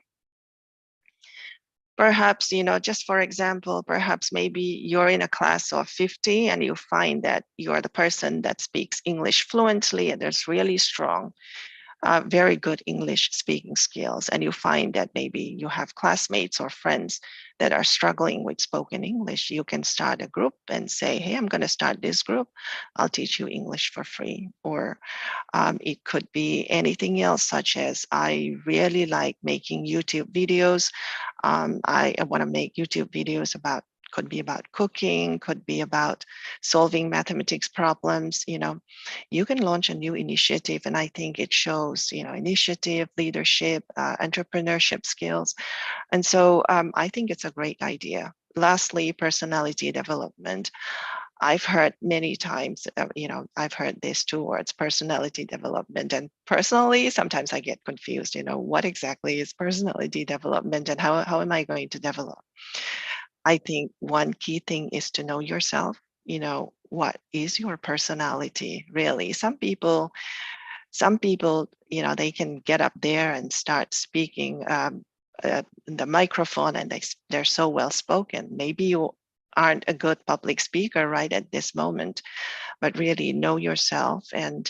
Perhaps, just for example, perhaps maybe you're in a class of 50 and you find that you're the person that speaks English fluently and there's really strong, very good English speaking skills. And you find that maybe you have classmates or friends that are struggling with spoken English. You can start a group and say, hey, I'm going to start this group. I'll teach you English for free. Or it could be anything else, such as I really like making YouTube videos. I want to make YouTube videos could be about cooking, could be about solving mathematics problems. You can launch a new initiative, and I think it shows, initiative, leadership, entrepreneurship skills. And so I think it's a great idea. Lastly, personality development. I've heard many times, I've heard these two words, personality development. And personally, sometimes I get confused, what exactly is personality development and how am I going to develop? I think one key thing is to know yourself. What is your personality really? Some people, they can get up there and start speaking in the microphone and they're so well spoken. Maybe you aren't a good public speaker right at this moment, but really know yourself and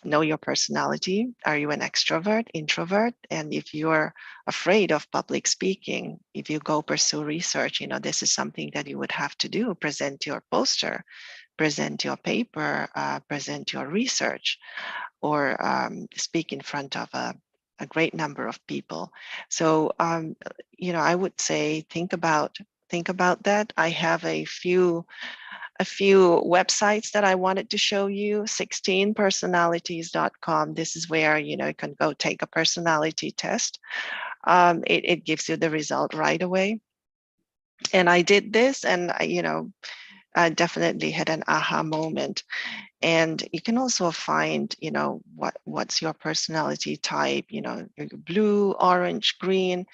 know your personality. Are you an extrovert, introvert? And if you're afraid of public speaking, if you go pursue research, this is something that you would have to do, present your poster, present your paper, present your research, or speak in front of a great number of people. So, I would say think about that. I have a few websites that I wanted to show you. 16personalities.com. This is where you can go take a personality test. It gives you the result right away. And I did this, and I definitely had an aha moment. And you can also find, what's your personality type, blue, orange, green.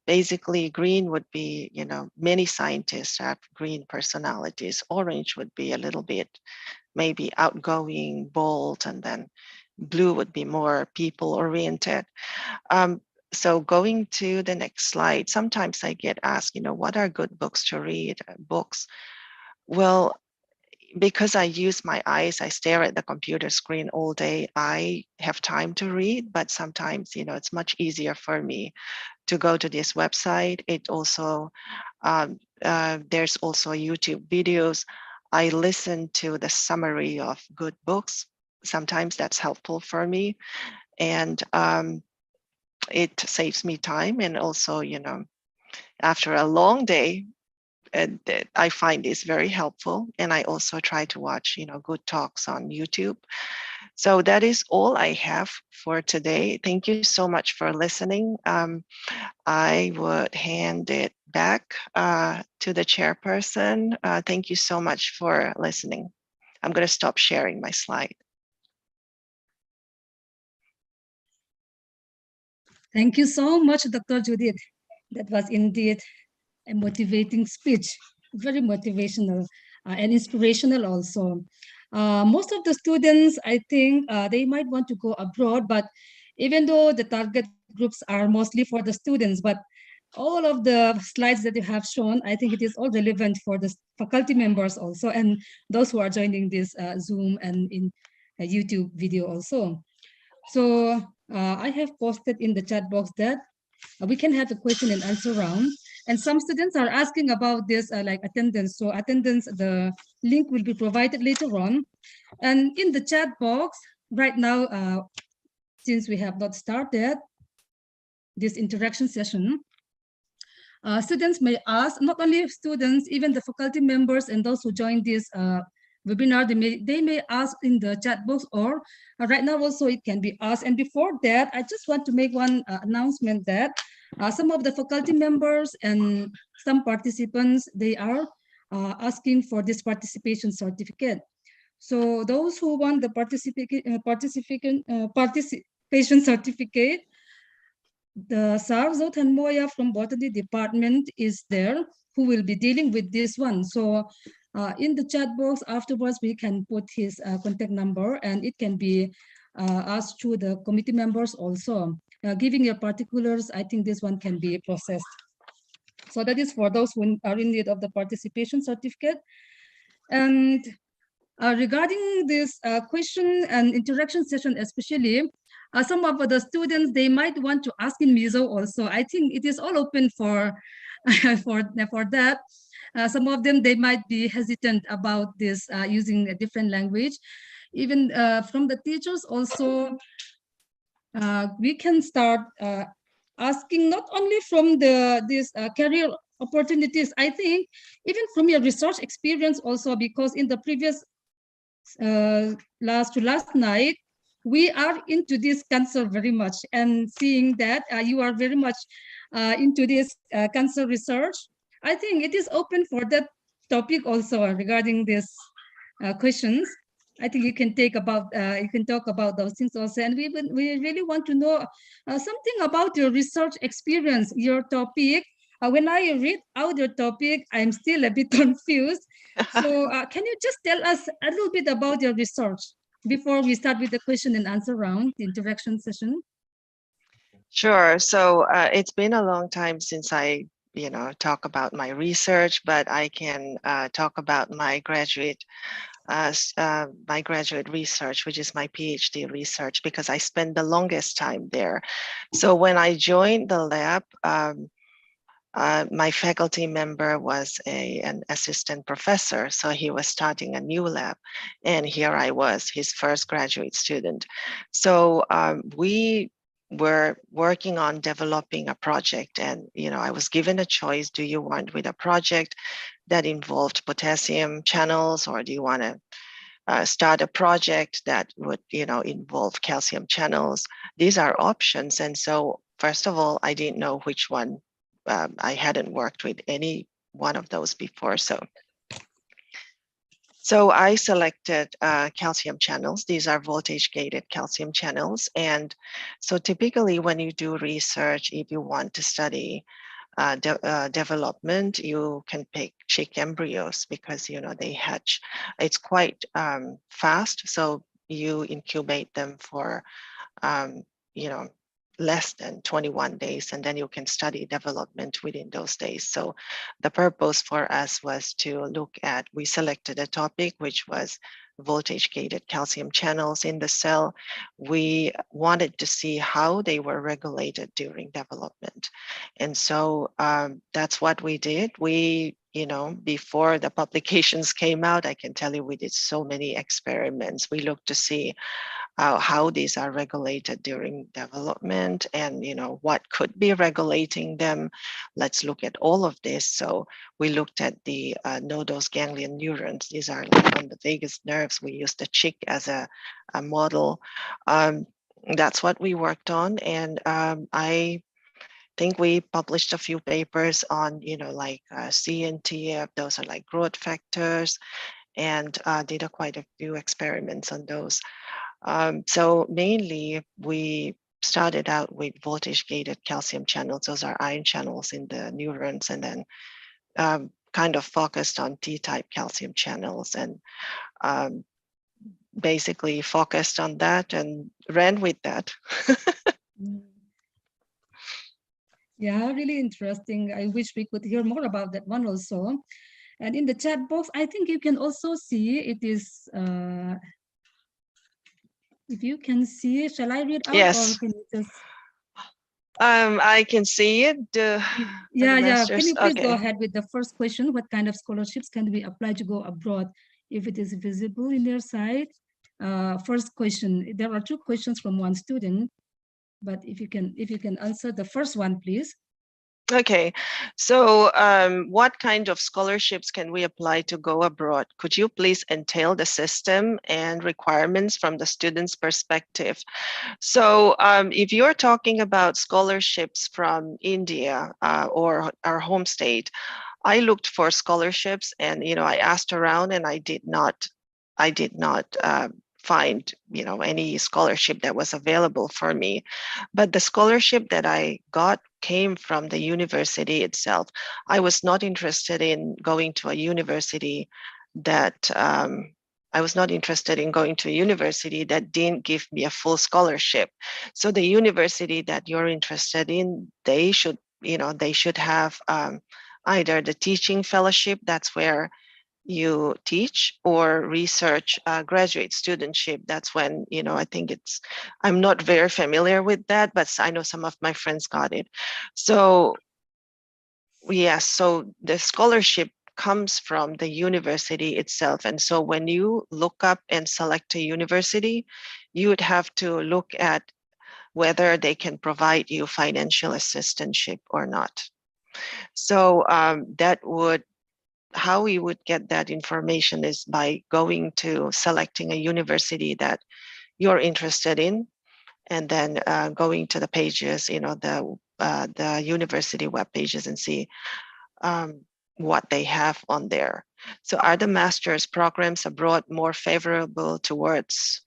Basically, green would be, many scientists have green personalities. Orange would be a little bit maybe outgoing, bold, and then blue would be more people-oriented. So going to the next slide, sometimes I get asked, what are good books to read? Books. Well, because I use my eyes, I stare at the computer screen all day. I have time to read, but sometimes, it's much easier for me to go to this website. It also, there's also YouTube videos. I listen to the summary of good books. Sometimes that's helpful for me. And it saves me time. And also, after a long day, that I find is very helpful. And I also try to watch, good talks on YouTube. So that is all I have for today. Thank you so much for listening. I would hand it back to the chairperson. Thank you so much for listening. I'm going to stop sharing my slide. Thank you so much, Dr. Judith. That was indeed a motivating speech, very motivational and inspirational also. Most of the students, I think they might want to go abroad, but even though the target groups are mostly for the students, but all of the slides that you have shown, I think it is all relevant for the faculty members also, and those who are joining this Zoom and in a YouTube video also. So I have posted in the chat box that we can have a question and answer round. And some students are asking about this like attendance. So attendance, the link will be provided later on. And in the chat box right now, since we have not started this interaction session, students may ask, not only students, even the faculty members and those who join this webinar, they may ask in the chat box, or right now also it can be asked. And before that, I just want to make one announcement that some of the faculty members and some participants, they are asking for this participation certificate. So those who want the participation certificate, the Sarzot and Moya from Botany Department is there, who will be dealing with this one. So in the chat box afterwards, we can put his contact number, and it can be asked to the committee members also. Giving your particulars, I think this one can be processed. So that is for those who are in need of the participation certificate. And regarding this question and interaction session, especially, some of the students, they might want to ask in Mizo also. I think it is all open for, for that. Some of them, they might be hesitant about this using a different language. Even from the teachers also, we can start asking not only from these career opportunities, I think even from your research experience also, because in the previous last night, we are into this cancer very much, and seeing that you are very much into this cancer research, I think it is open for that topic also regarding these questions. I think you can you can talk about those things also, and we really want to know something about your research experience, your topic. When I read out your topic, I'm still a bit confused. So can you just tell us a little bit about your research before we start with the question and answer round, the interaction session? Sure. So it's been a long time since I, talk about my research, but I can talk about my graduate research, which is my PhD research, because I spent the longest time there. So when I joined the lab, my faculty member was an assistant professor, so he was starting a new lab, and here I was, his first graduate student. So we were working on developing a project, and I was given a choice: do you want with a project that involved potassium channels, or do you want to start a project that would involve calcium channels? These are options. And so first of all, I didn't know which one. I hadn't worked with any one of those before. So I selected calcium channels. These are voltage gated calcium channels. And so typically when you do research, if you want to study development, you can pick chick embryos because they hatch. It's quite fast. So you incubate them for less than 21 days, and then you can study development within those days. So the purpose for us was to look at, we selected a topic which was voltage gated calcium channels in the cell. We wanted to see how they were regulated during development. And so that's what we did. We, before the publications came out, I can tell you we did so many experiments. We looked to see how these are regulated during development, and what could be regulating them. Let's look at all of this. So we looked at the nodose ganglion neurons. These are like on the vagus nerves. We used the chick as a model. That's what we worked on, and I think we published a few papers on like CNTF. Those are like growth factors, and did quite a few experiments on those. So mainly we started out with voltage gated calcium channels. Those are ion channels in the neurons, and then kind of focused on T-type calcium channels, and basically focused on that and ran with that. Yeah, really interesting. I wish we could hear more about that one also. And in the chat box, I think you can also see it is, if you can see, shall I read out? Yes. Or can you just... I can see it. Yeah. Can you please go ahead with the first question? What kind of scholarships can we apply to go abroad if it is visible in their site? First question. There are two questions from one student, but if you can answer the first one, please. Okay, so what kind of scholarships can we apply to go abroad? Could you please entail the system and requirements from the student's perspective? So if you're talking about scholarships from India or our home state, I looked for scholarships, and I asked around, and I did not find any scholarship that was available for me. But the scholarship that I got came from the university itself. I was not interested in going to a university that didn't give me a full scholarship. So the university that you're interested in, they should they should have either the teaching fellowship, that's where you teach, or research graduate studentship. That's when, I think I'm not very familiar with that, but I know some of my friends got it. So yes, so the scholarship comes from the university itself. And so when you look up and select a university, you would have to look at whether they can provide you financial assistantship or not. So how we would get that information is by going to selecting a university that you're interested in, and then going to the pages, the university web pages, and see what they have on there. So are the master's programs abroad more favorable towards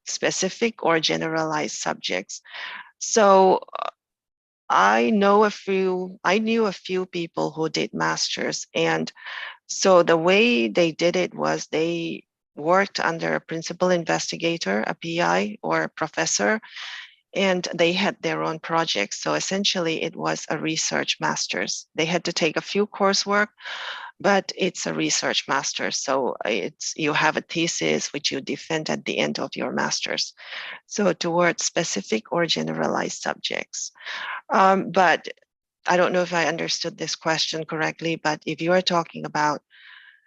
specific or generalized subjects? So I knew a few people who did masters, and so the way they did it was they worked under a principal investigator, a PI or a professor, and they had their own projects. So essentially it was a research master's. They had to take a few coursework, but it's a research master's. So you have a thesis which you defend at the end of your master's. So towards specific or generalized subjects. But I don't know if I understood this question correctly, but if you are talking about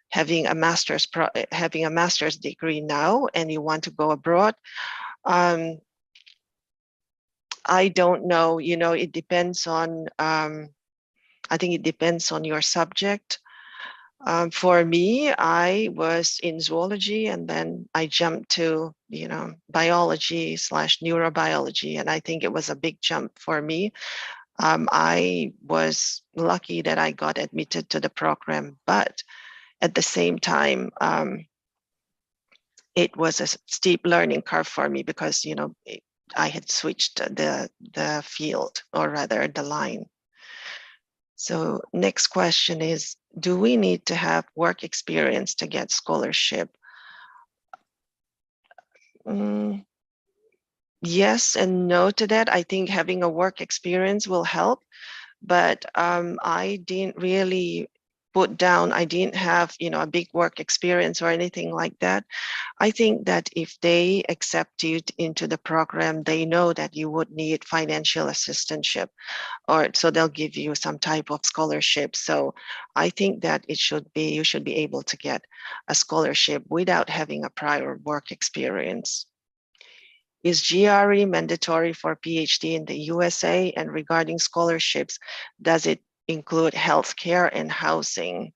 having a master's degree now and you want to go abroad, I don't know, it depends on, I think it depends on your subject. For me, I was in zoology, and then I jumped to, biology / neurobiology. And I think it was a big jump for me. I was lucky that I got admitted to the program, but at the same time, it was a steep learning curve for me because, I had switched the field, or rather the line. So next question is, do we need to have work experience to get scholarship? Yes and no to that. I think having a work experience will help, but I didn't really I didn't have, a big work experience or anything like that. I think that if they accept you into the program, they know that you would need financial assistantship, or so they'll give you some type of scholarship. So I think that you should be able to get a scholarship without having a prior work experience. Is GRE mandatory for PhD in the USA? And regarding scholarships, does it include healthcare and housing?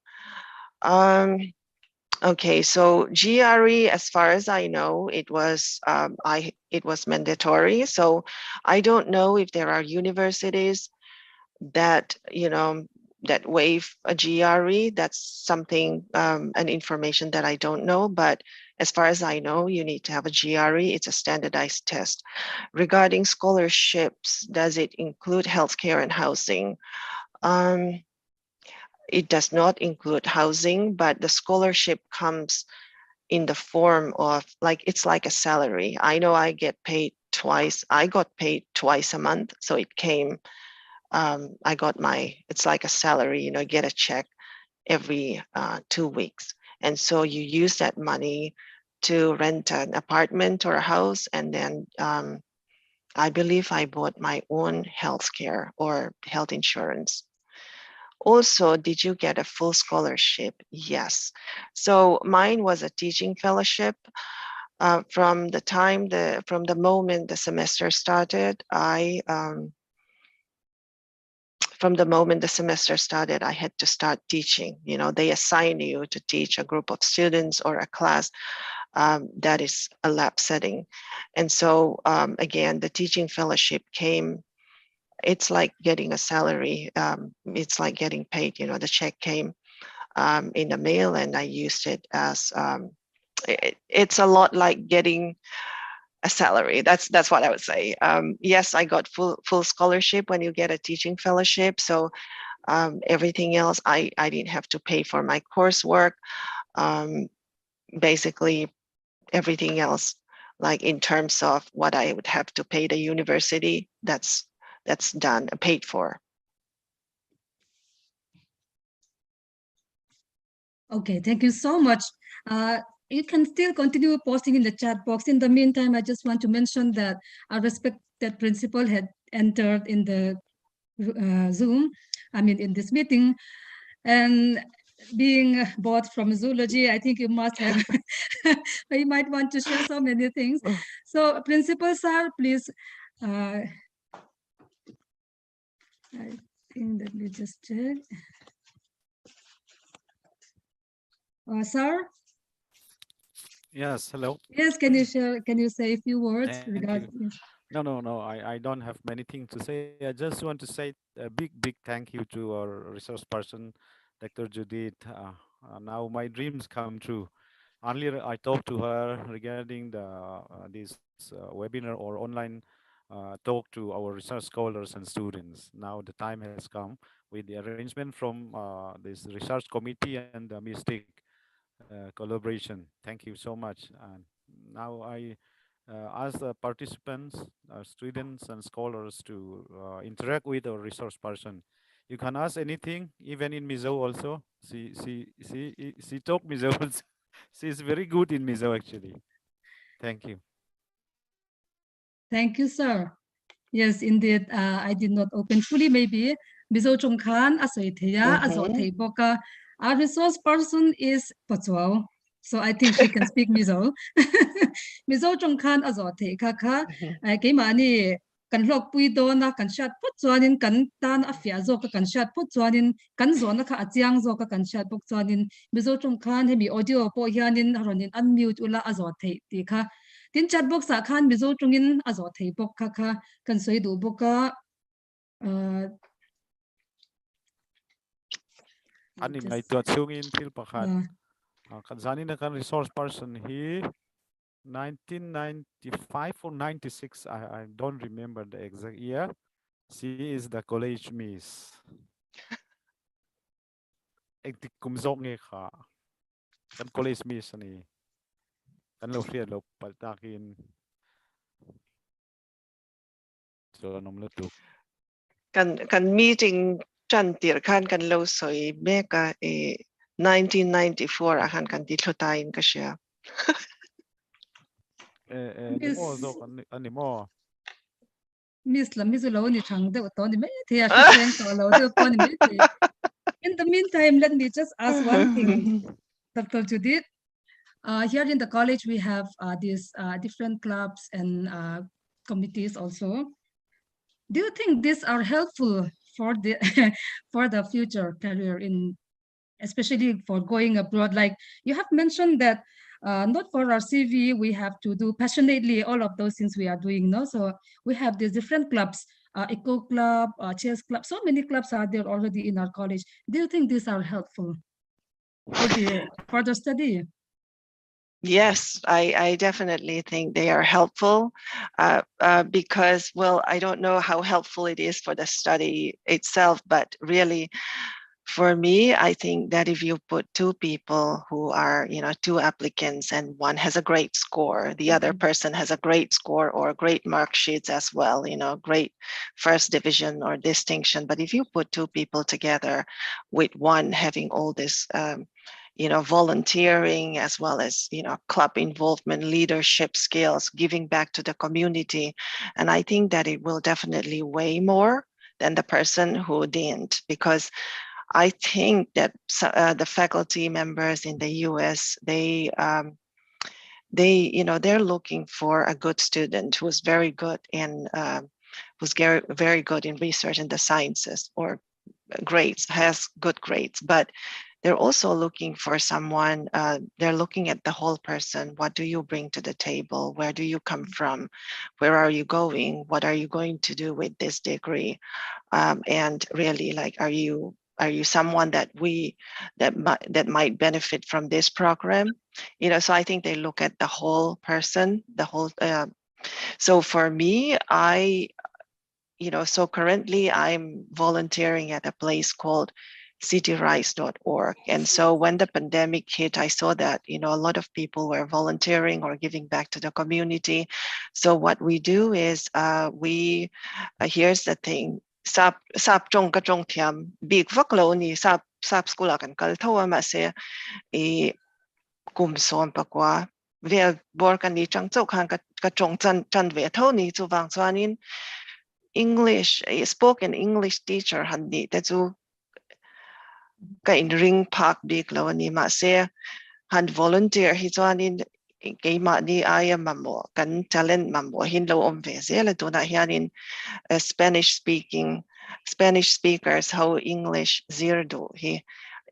Okay, so GRE, as far as I know, it was mandatory. So I don't know if there are universities that that waive a GRE. That's something, an information that I don't know. But as far as I know, you need to have a GRE. It's a standardized test. Regarding scholarships, does it include healthcare and housing? It does not include housing, but the scholarship comes in the form of it's like a salary. I know I get paid twice. I got paid twice a month. So it came, I got it's like a salary, get a check every 2 weeks. And so you use that money to rent an apartment or a house. And then I believe I bought my own health care or health insurance. Also, did you get a full scholarship? Yes. So mine was a teaching fellowship. From the moment the semester started, I had to start teaching. They assign you to teach a group of students or a class that is a lab setting. And so again, the teaching fellowship came. It's like getting a salary. It's like getting paid. The check came in the mail, and I used it as it's a lot like getting a salary. That's what I would say. Yes, I got full scholarship when you get a teaching fellowship. So everything else, I didn't have to pay for my coursework. Basically, everything else, like in terms of what I would have to pay the university, that's done, paid for. Okay, thank you so much. You can still continue posting in the chat box. In the meantime, I just want to mention that our respected principal had entered in the Zoom, in this meeting, and being both from zoology, I think you must have, you might want to share so many things. So Principal Sir, please, I think that we just check. Sir? Yes, hello. Yes, can you share, can you say a few words Thank you. regarding? No, I don't have many things to say. I just want to say a big thank you to our resource person, Dr. Judith. Now my dreams come true. Earlier, I talked to her regarding this webinar or online talk to our research scholars and students. Now the time has come with the arrangement from this research committee and the Mystic collaboration. Thank you so much. And now I ask the participants, students and scholars to interact with our resource person. You can ask anything, even in Mizo also. She talk Mizo. She's very good in Mizo actually. Thank you. Thank you, sir. Yes, indeed. I did not open fully. Maybe Mizo Chung Khan Asoitea Azote Boka. Our resource person is Patsuao. So I think she can speak Mizo. Mizo Chung Khan Azote Kaka. Kay mani kan lok pui do na kan shat put chuanin kan tan afia zo ka kan shat put chuanin kan zo na ka achiang zo ka kan shat put chuanin Mizo Chung Khan hemi audio po hianin haronin unmute ula azote ti kha. Tin chat box sa khan mizo tungin azo thei bok kha kha kan soi du boka Ani may tuat sungin til pakat. Kan zani na kan resource person he 1995 or 96. I don't remember the exact year. She is the college miss. Ek ti kumzok nge ka. Kan college miss ni. Kan lo fiat lo patakin. So nom lo tu. Kan meeting chan tir khan kan lo soi meka 1994 akan kan ditlutain ka siya. Ni mo zo ani mo. Miss la mizo lo ni chang de to ni me the ya seng to lo de po ni me the. In the meantime, let me just ask one thing, Dr. Judith. Here in the college, we have these different clubs and committees also. Do you think these are helpful for the for the future career in, especially for going abroad? Like you have mentioned that not for our CV, we have to do passionately all of those things we are doing. No, so we have these different clubs, eco club, chess club. So many clubs are there already in our college. Do you think these are helpful for the further study? Yes, I definitely think they are helpful because, well, I don't know how helpful it is for the study itself, but really for me, I think that if you put two people who are, two applicants and one has a great score, the other person has a great score or great mark sheets as well, great first division or distinction. But if you put two people together with one having all this, volunteering as well as, club involvement, leadership skills, giving back to the community. And I think that it will definitely weigh more than the person who didn't, because I think that the faculty members in the US, they're looking for a good student who's very good in very good in research in the sciences or grades, has good grades, but they're also looking for someone, they're looking at the whole person. What do you bring to the table? Where do you come from? Where are you going? What are you going to do with this degree? And really, like, are you someone that might benefit from this program? So I think they look at the whole person, the whole. So for me, so currently I'm volunteering at a place called cityrise.org. And so when the pandemic hit, I saw that, a lot of people were volunteering or giving back to the community. So what we do is here's the thing. Sap trong ka trong tiam big vak lo ni sap sap school akan kalthawa ma se e kum som pakwa vel bor kan ni chang chok han ka chong chan ve tho ni chu wang chuanin English spoken English teacher han ni te chu ka in ring park dik lo ni ma se han volunteer hi chuanin ke ma ni aya mamo kan talent mamo hin lo om ve zela tu na hianin Spanish speakers how English zirdo hi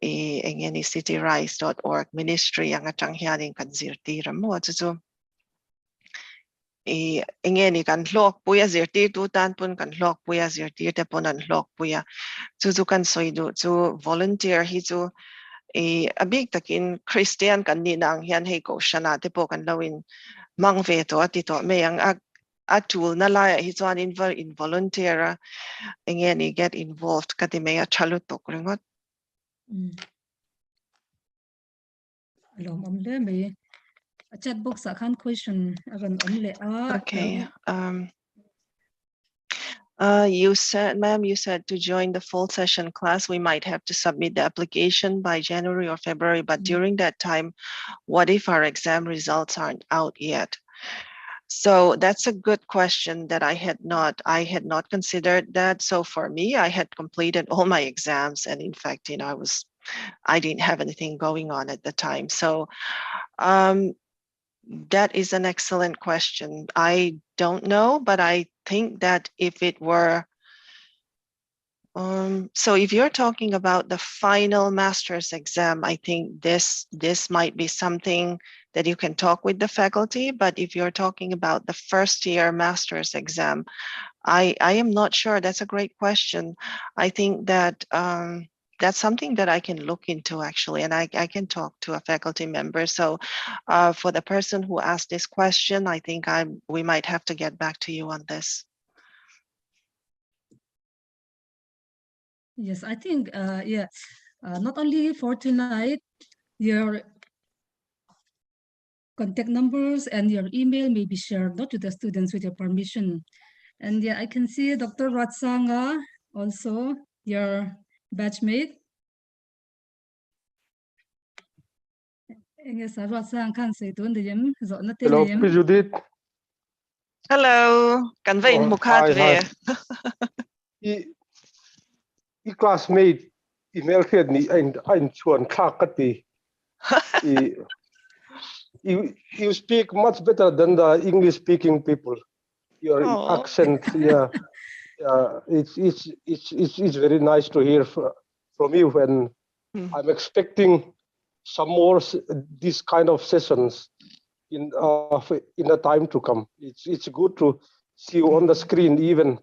engeni cityrise.org ministry ang atang hianin kan zirti ramo chu engeni kan hlok puya zirti tu tan pun kan hlok puya zirti te pun an hlok puya chu kan soidu chu volunteer hi chu abig takin Christian kan ni nang hian hei ko shana te po kan lawin mang ve to ati to me ang a tool na la hi chuan in volunteer engeni get involved kati me a chalu tok ringot Alom omle me chat box akan question akan omle okay you said, ma'am, you said to join the full session class, we might have to submit the application by January or February. But during that time, what if our exam results aren't out yet? So that's a good question that I had not considered that. So for me, I had completed all my exams, and in fact, I didn't have anything going on at the time. So that is an excellent question. I don't know, but I think that if it were, so if you're talking about the final master's exam, I think this might be something that you can talk with the faculty. But if you're talking about the first year master's exam, I am not sure. That's a great question. I think that that's something that I can look into actually, and I can talk to a faculty member. So for the person who asked this question, I think we might have to get back to you on this. Yes, I think not only for tonight, your contact numbers and your email may be shared not to the students with your permission. And yeah, I can see Dr. Ratsanga, also your batchmate. Hello, Judith. Hello, kan va in mukhat ve. I classmate email khed ni ein chuan khak kati. You speak much better than the English speaking people. Your accent, it's very nice to hear from you, and I'm expecting some more this kind of sessions in the time to come. It's good to see you on the screen even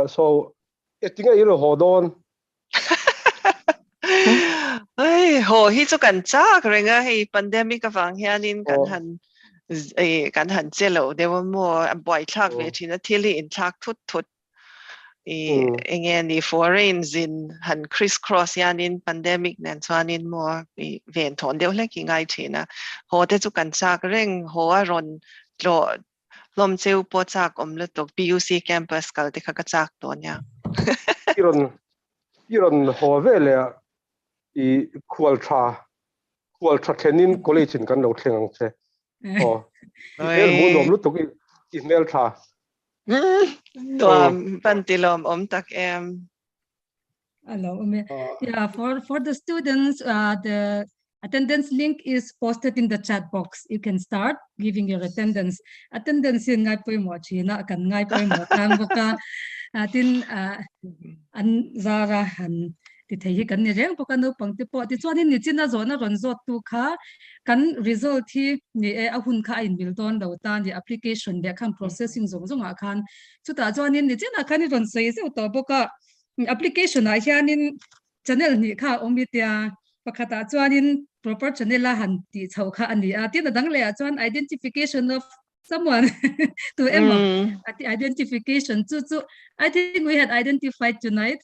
so I think hold on. Ai ho hi chu kan cha renga hei pandemic ka wang hianin kan han chelo de mo boy thak ve thina thili in thak thut engeni foreigners in han crisscross yanin pandemic nan chuanin mo ven thon deuh hlek ki ngai thina ho te chu kan cha reng ho a ron tlo lom cheu po chak om le tok PUC campus kal te kha ka chak to nya iron ho vele I kualtra thenin college in kan lo thleng che email mun nom lu tok email tha pantilom om tak em. Hello. Yeah, for the students, the attendance link is posted in the chat box. You can start giving your attendance. Attendance yun ngay po yung mo, China, kan ngay po yung mo. Tango ka, atin, an zarahan, titayi kan nireng po kanu pang tipo. Tituanin ni China zona ronzot tu ka, kan result hi ni ahun ka in Milton daw tan the application dia kan processing zong akan. Chuta zuanin ni China kan ronsoy se utobo ka application na hianin channel ni kha omitia pakata chuanin proper channel la han ti chho kha ani ti na dang le chuan identification of someone to identification chu I think we had identified tonight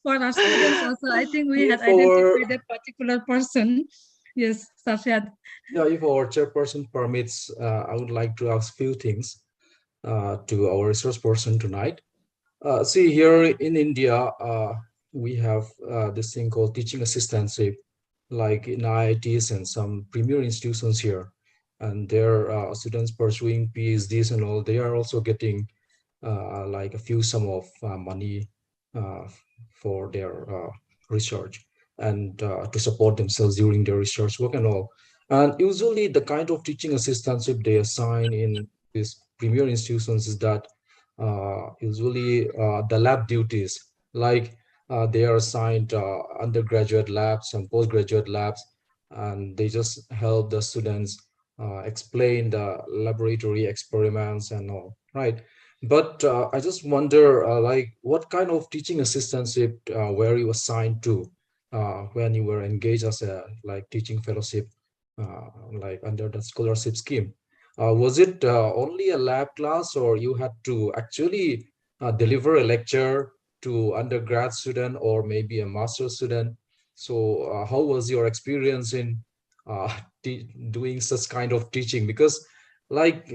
for our students also. I think we had identified a particular person. Yes, Safiat. Yeah, if our chairperson permits, I would like to ask few things to our resource person tonight. See, here in India, we have this thing called teaching assistantship, like in IITs and some premier institutions here. And their students pursuing PhDs and all, they are also getting like a few sum of money uh, for their research and to support themselves during their research work and all. And usually the kind of teaching assistantship they assign in these premier institutions is that usually the lab duties, like they are assigned undergraduate labs and postgraduate labs, and they just help the students explain the laboratory experiments and all, right? But I just wonder, like, what kind of teaching assistantship were you assigned to when you were engaged as a like teaching fellowship, like under the scholarship scheme? Was it only a lab class, or you had to actually deliver a lecture to undergrad student or maybe a master student? So, how was your experience in uh, doing such kind of teaching? Because, like,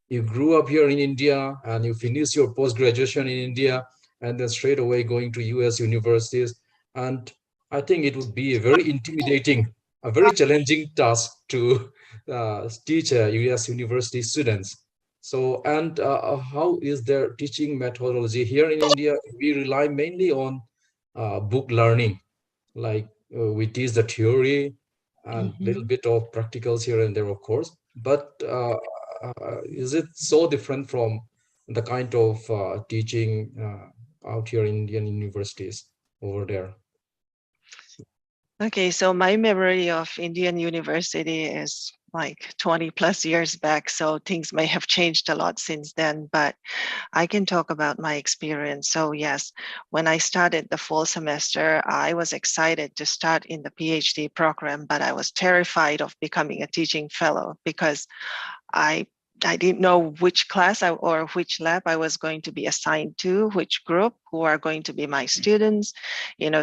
you grew up here in India and you finished your post graduation in India, and then straight away going to US universities. And I think it would be a very intimidating, a very challenging task to teach US university students. So, and how is their teaching methodology here in India? We rely mainly on book learning, like we teach the theory and little Mhm. bit of practicals here and there, of course. But is it so different from the kind of teaching out here in Indian universities over there? Okay, so my memory of Indian University is like 20 plus years back, so things may have changed a lot since then, but I can talk about my experience. So yes, when I started the fall semester, I was excited to start in the PhD program, but I was terrified of becoming a teaching fellow because I I didn't know which class or which lab I was going to be assigned to, which group, who are going to be my students,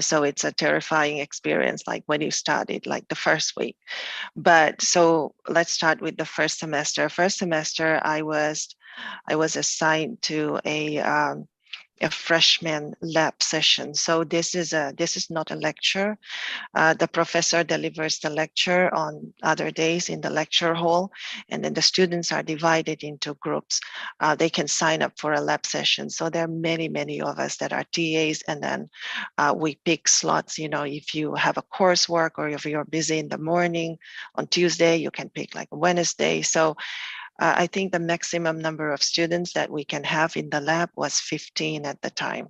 so it's a terrifying experience, like when you started, like the first week. But so let's start with the first semester. First semester, I was assigned to a freshman lab session. So this is not a lecture. The professor delivers the lecture on other days in the lecture hall, and then the students are divided into groups. They can sign up for a lab session. So there are many, many of us that are TAs, and then we pick slots. If you have a coursework or if you're busy in the morning on Tuesday, you can pick like Wednesday. So I think the maximum number of students that we can have in the lab was 15 at the time.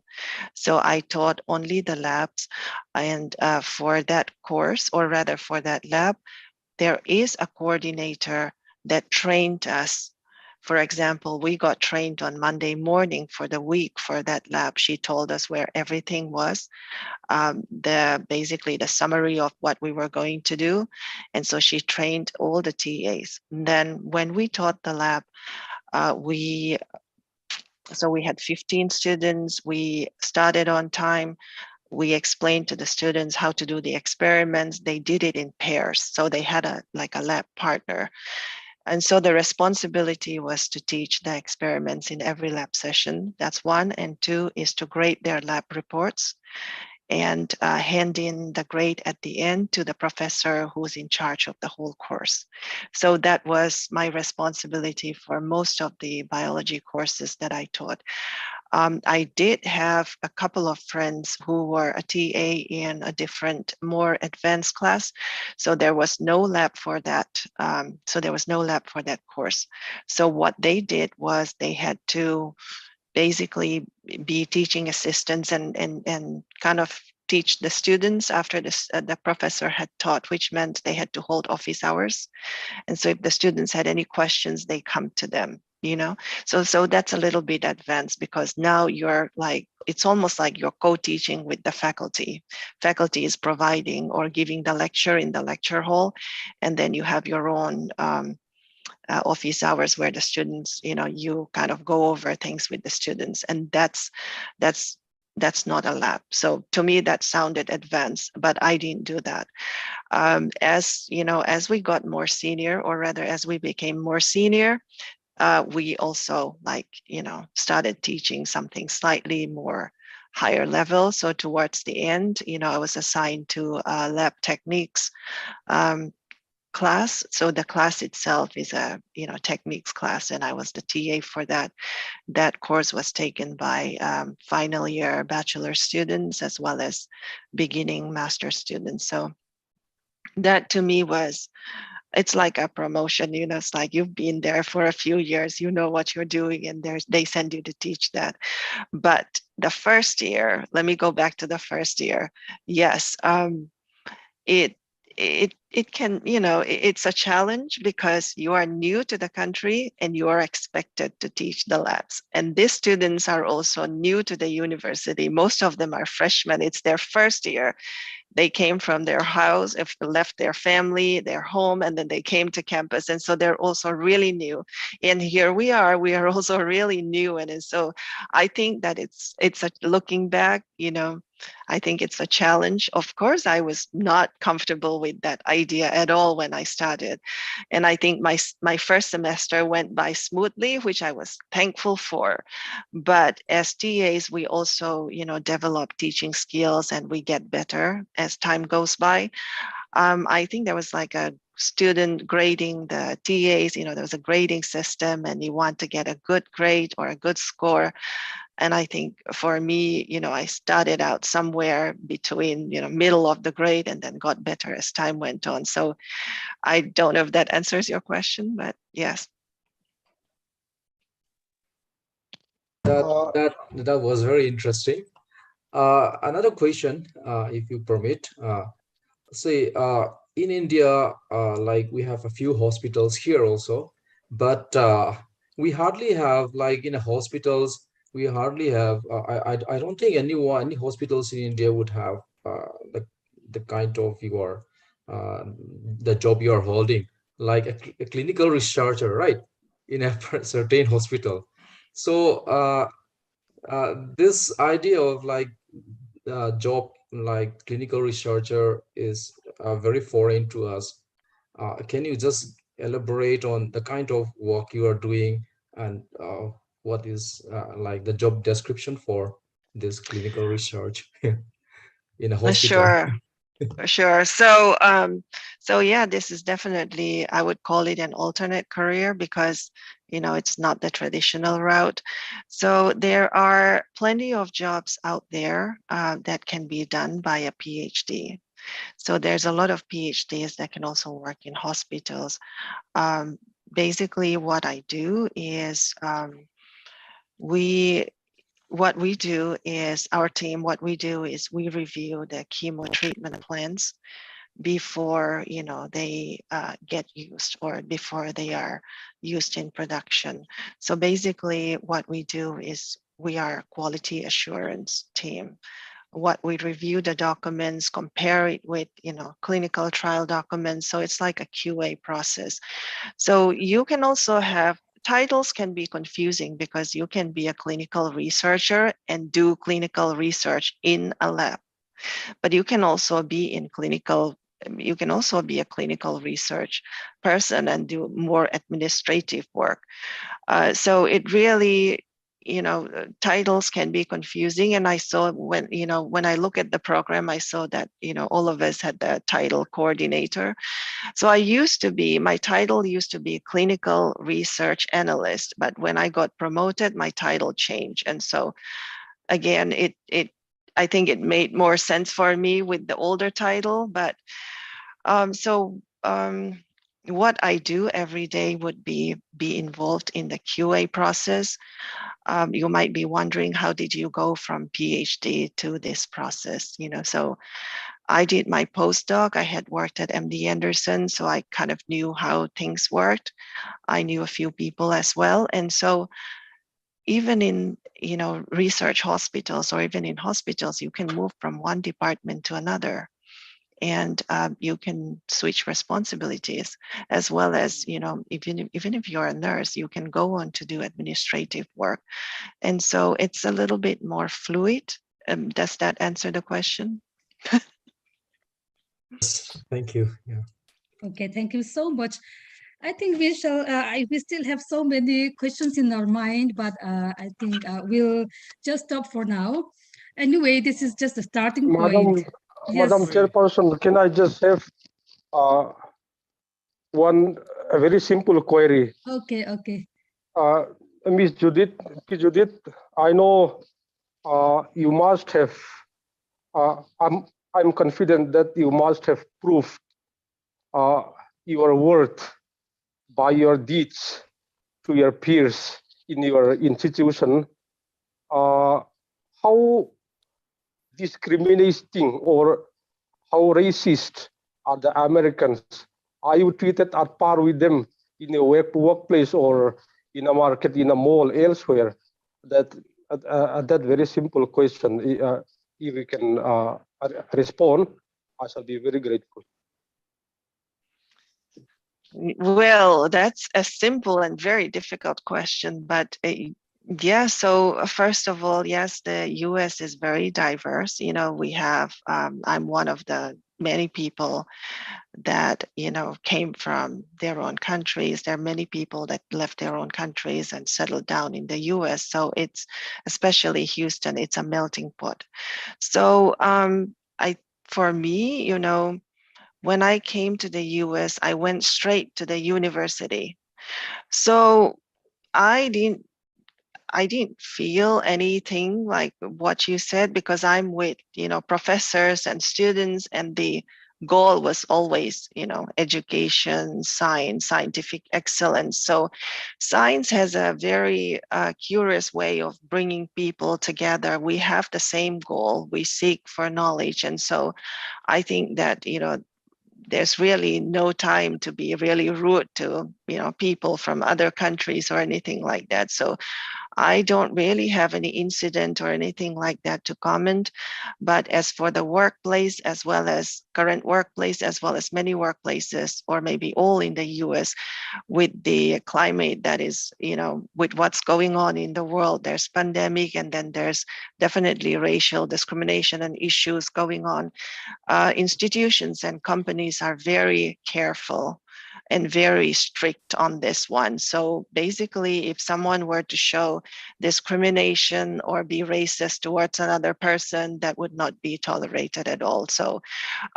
So I taught only the labs, and for that course, or rather for that lab, there is a coordinator that trained us. For example, we got trained on Monday morning for the week for that lab. She told us where everything was, basically the summary of what we were going to do. And so she trained all the TAs. And then when we taught the lab, we had 15 students. We started on time. We explained to the students how to do the experiments. They did it in pairs. So they had a lab partner. And so the responsibility was to teach the experiments in every lab session. That's one. And two is to grade their lab reports and hand in the grade at the end to the professor who's in charge of the whole course. So that was my responsibility for most of the biology courses that I taught. I did have a couple of friends who were a TA in a different, more advanced class. So there was no lab for that. Course. So what they did was they had to basically be teaching assistants and kind of teach the students after the professor had taught, which meant they had to hold office hours. And so if the students had any questions, they come to them, so that's a little bit advanced, because now you're like, it's almost like you're co-teaching with the faculty is providing or giving the lecture in the lecture hall, and then you have your own office hours where the students, you kind of go over things with the students, and that's not a lab. So to me that sounded advanced, but I didn't do that. As we got more senior, or rather as we became more senior, we also started teaching something slightly more higher level. So towards the end, I was assigned to lab techniques class. So the class itself is a techniques class, and I was the TA for that. That course was taken by final year bachelor students as well as beginning master students. So that to me it's like a promotion, it's like you've been there for a few years, you know what you're doing, and they send you to teach that. But the first year, let me go back to the first year. Yes, it can, it's a challenge because you are new to the country and you are expected to teach the labs. And these students are also new to the university. Most of them are freshmen. It's their first year. They came from their house, if left their family, their home, and then they came to campus. And so they're also really new. And here we are also really new. And so I think that it's looking back, I think it's a challenge. Of course, I was not comfortable with that idea at all when I started. And I think my first semester went by smoothly, which I was thankful for. But as TAs, we also, develop teaching skills and we get better as time goes by. I think there was like a student grading the TAs, there was a grading system and you want to get a good grade or a good score. And I think for me, I started out somewhere between, middle of the grade and then got better as time went on. So I don't know if that answers your question, but yes. That was very interesting. Another question, if you permit. Say, in India, like we have a few hospitals here also, but we hardly have, like in hospitals, we hardly have. I don't think any hospitals in India would have the kind of the job you are holding, like a clinical researcher, right, in a certain hospital. So this idea of like job like clinical researcher is very foreign to us. Can you just elaborate on the kind of work you are doing and what is like the job description for this clinical research in a hospital? Sure. So yeah, this is definitely, I would call it an alternate career because, it's not the traditional route. So there are plenty of jobs out there that can be done by a PhD. So there's a lot of PhDs that can also work in hospitals. Basically, what I do is what we do is our team, what we do is we review the chemo treatment plans before they get used or before they are used in production. So basically what we do is we are quality assurance team. What we review the documents, compare it with clinical trial documents. So it's like a QA process. So you can also have titles can be confusing because you can be a clinical researcher and do clinical research in a lab, but you can also be a clinical research person and do more administrative work. So it really, titles can be confusing. And I saw when I look at the program, I saw that, all of us had the title coordinator. So my title used to be clinical research analyst, but when I got promoted, my title changed. And so again, I think it made more sense for me with the older title, but what I do every day would be involved in the QA process. You might be wondering, how did you go from PhD to this process? So I did my postdoc. I had worked at MD Anderson, so I kind of knew how things worked. I knew a few people as well. And so even in research hospitals or even in hospitals, you can move from one department to another. And you can switch responsibilities, as well as, even if you're a nurse, you can go on to do administrative work. And so it's a little bit more fluid. Does that answer the question? Yes, thank you. Yeah. Okay, thank you so much. I think we shall. We still have so many questions in our mind, but I think we'll just stop for now. Anyway, this is just a starting point. Madam Yes. Chairperson, can I just have uh, a very simple query? Okay. Okay. Miss Judith, I know you must have. I'm confident that you must have proved your worth by your deeds to your peers in your institution. How discriminating or how racist are the Americans? Are you treated at par with them in a workplace or in a market, in a mall, elsewhere? That very simple question, if you can respond, I shall be very grateful. Well, that's a simple and very difficult question, but yeah, so first of all, yes, the US is very diverse. You know, we have, I'm one of the many people that, you know, came from their own countries. There are many people that left their own countries and settled down in the US. So it's, especially Houston, it's a melting pot. So for me, you know, when I came to the US, I went straight to the university. So I didn't feel anything like what you said, because I'm with, you know, professors and students, and the goal was always, you know, education, science, scientific excellence. So science has a very curious way of bringing people together. We have the same goal. We seek for knowledge. And so I think that, you know, there's really no time to be really rude to, you know, people from other countries or anything like that. So I don't really have any incident or anything like that to comment. But as for the workplace, as well as current workplace, as well as many workplaces, or maybe all in the US, with the climate that is, you know, with what's going on in the world, there's pandemic, and then there's definitely racial discrimination and issues going on. Institutions and companies are very careful and very strict on this one. So basically, if someone were to show discrimination or be racist towards another person, that would not be tolerated at all. So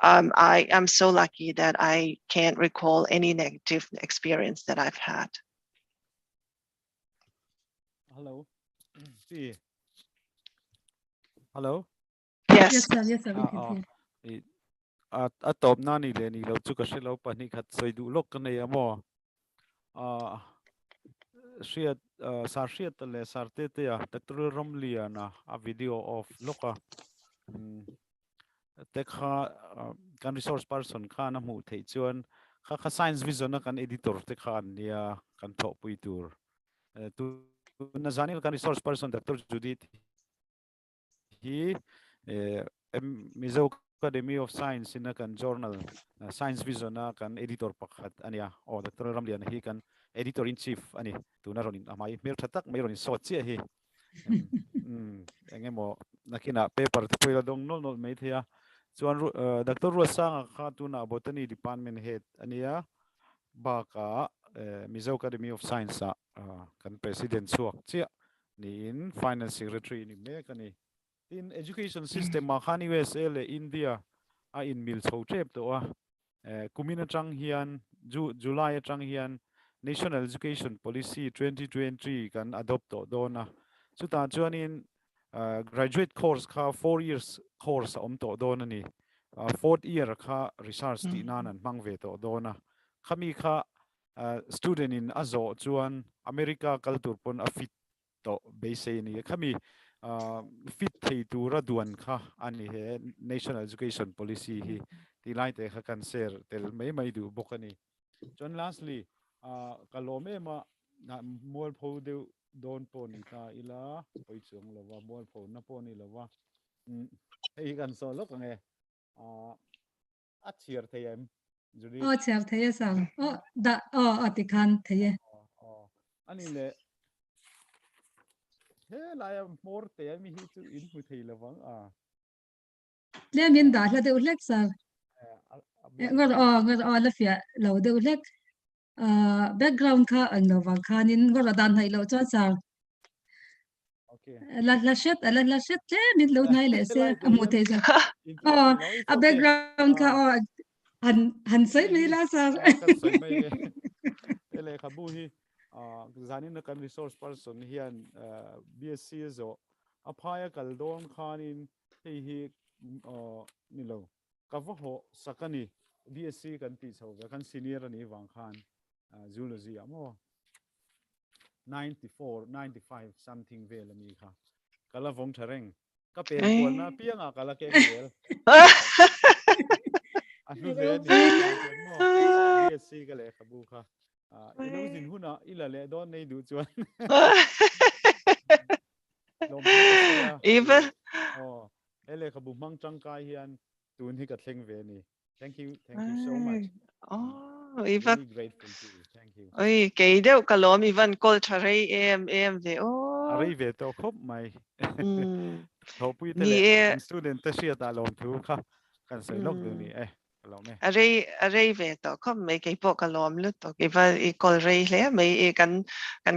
I am so lucky that I can't recall any negative experience that I've had. Hello. See. Hello. Yes. Yes, sir. Yes, sir. We can hear. Top na ni le ni lo chu ka shilo pa ni khat soi du lok ka nei amo shriat sar shriat le sar te te ya doctor romlia na a video of loka te kha kan resource person kha na mu thei chuan kha science vision na kan editor te kha nia kan tho pui tur tu na zanil kan resource person doctor judith hi Mizo Academy of Science in a kan journal Science Vision na kan editor pakhat ania o Dr. Ramlian hi kan editor in chief ani tu na ronin amai mer thatak mai ronin so che hi engemo nakina paper te poila dong nol nol mai thia chuan Dr. Rosang kha tu na botany department head ania baka Mizo Academy of Science kan president suak chia ni in finance secretary ni me kani in education system ma khani USA le India a in mil chho trep to a kumina chang hian July chang hian National Education Policy 2023 kan adopt to dona chuta chuan in graduate course kha 4 years course om to dona ni 4th year kha research ti nan an mangve to dona khami kha student in azo chuan America culture pon a fit to base ni khami fit thei tura duan kha ani he national education policy hi ti lai te kha kan share tel mai du bokani chon lastly kalome ma mol pho de don pon ta ila poi chung lawa mol pho na pon ni lawa ei kan so lok nge a chiar the em juri Oh, chào thầy sao? Oh, đã thì khan thầy. ani le he lai mor te mi hi chu in hu thei lawang Le min đã là đều lek sao? Ngor là phía lâu đều lek. background ka ano wang kanin goradan hai lo chuan sar Okay. la shet te min lo nai le se amu te ja a Okay. background ka han sai me la sar Kan sai mai ele khabu hi zanin kan resource person hian BSc zo aphaya kaldon khanin hi nilo kavaho sakani BSc kan ti so kan senior ani wang khan zoology amo 94 95 something vel ani kha kala vong thareng ka pen pol na pianga kala keng vel anu le ni mo BSc ka le khabu kha ilo zin huna ila le don nei du chuan lom thu ka sia Even ele khabu mang chang kai hian tun hi ka thleng ve ni thank you so much even really grateful to you thank you oi ke deu kalom even culture em ve arei ve to khop mai thopui te ni le e kan student te sia ta lom thu kha kan sai lok du ni kalom me array về to không mấy cái bộ cái lom lứt to cái và cái col ray lẽ mấy cái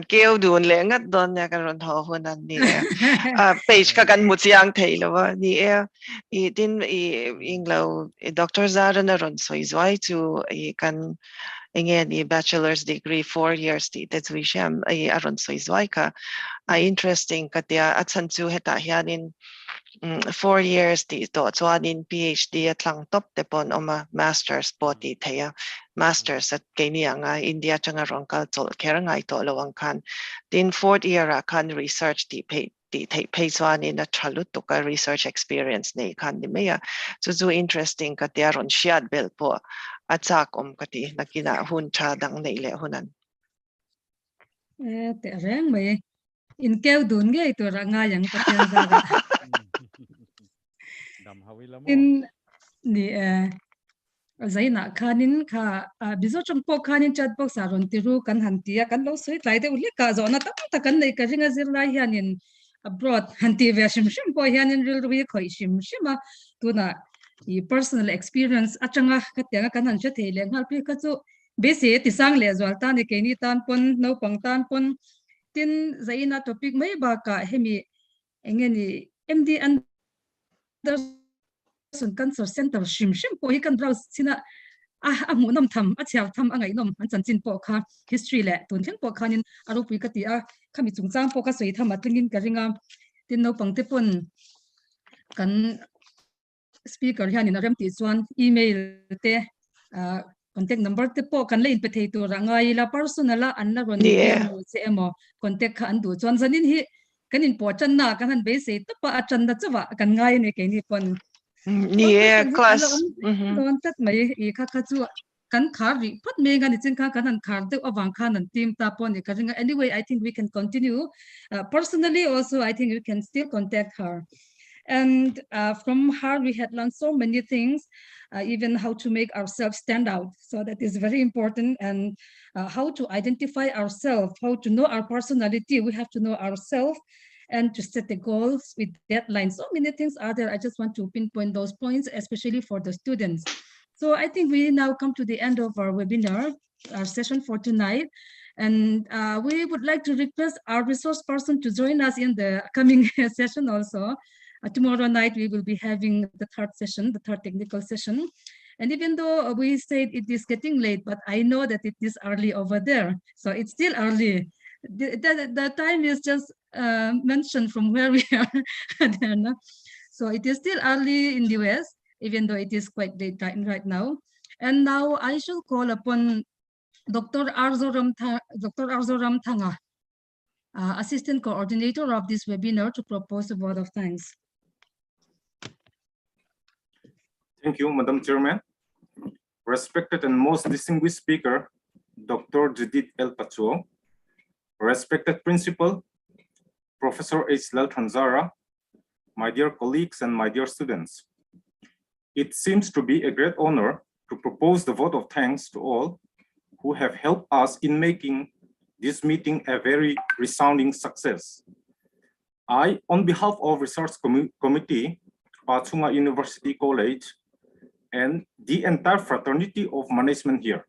kêu đuôn lẽ ngắt đòn nhà cái run hồ hơn anh nè page cái một giang thấy là vợ nè ý tin ý lâu doctor Zara na run so is why to cái nghe ni bachelor's degree 4 years thì that's we sham run so is why ka interesting cái tia at san chu heta hianin 4 years ti to chuanin PhD atlang top te pon oma masters poti theya masters at Kenya nga India changa rongkal chol kher ngai to lawang khan tin 4th year a khan research ti pay chuanin a thalut to ka research experience nei khan ni meya chu interesting ka tia ron shiat bel po achak kati nakina hun cha dang nei le hunan te reng mai in keu dun ge to ra nga yang pathian zara dam hawi lamo in ni zaina khanin kha bizo chongpo khanin chatbox aron tiru kan hantia kan lo sui tlai de uli ka zona ta kan nei ka ringa zir lai hianin abroad hanti ve shim po hianin ril ri khoi shima tuna I personal experience achanga ka tenga kan han che thele ngal pi ka chu base ti sang le zwal ta ni ke ni tan pon no pang tan pon tin zaina topic mai ba ka hemi engeni MD Anderson Cancer Center shim po hi kan browse sina amu nam tham achia tham angai nom an chanchin po kha history le tun thlen po khanin aru pui ka ti a khami chungchang po ka soi tham atlingin ka ringa tin no pangte pon kan speaker hianin aram ti chuan email te contact number te po kan lein pe thei tu rangai la personal la an la ron hiam mo che emo contact kha an du chuan zanin hi kanin po chan na kan han be se to pa chan da chawa kan ngai ne ke ni pon ni class don tat mai I kha kha chu kan khar ri phat me ga ni chen kha kan han khar de awang khan an team ta pon ni ka ringa anyway I think we can continue personally also I think you can still contact her. And from her, we had learned so many things, even how to make ourselves stand out. So that is very important. And how to identify ourselves, how to know our personality. We have to know ourselves and to set the goals with deadlines. So many things are there. I just want to pinpoint those points, especially for the students. So I think we now come to the end of our webinar, our session for tonight. And we would like to request our resource person to join us in the coming session also. Tomorrow night, we will be having the third session, the third technical session. And even though we said it is getting late, but I know that it is early over there. So it's still early. The time is just mentioned from where we are. So it is still early in the US, even though it is quite late time right now. And now I shall call upon Dr. Arzoram Thanga, Assistant Coordinator of this webinar, to propose a vote of thanks. Thank you, Madam Chairman. Respected and most distinguished speaker, Dr. Judith L. Pachuo, respected principal, Professor H. Laltranzara, my dear colleagues and my dear students. It seems to be a great honor to propose the vote of thanks to all who have helped us in making this meeting a very resounding success. I, on behalf of Research Committee, Pachunga University College, and the entire fraternity of management here,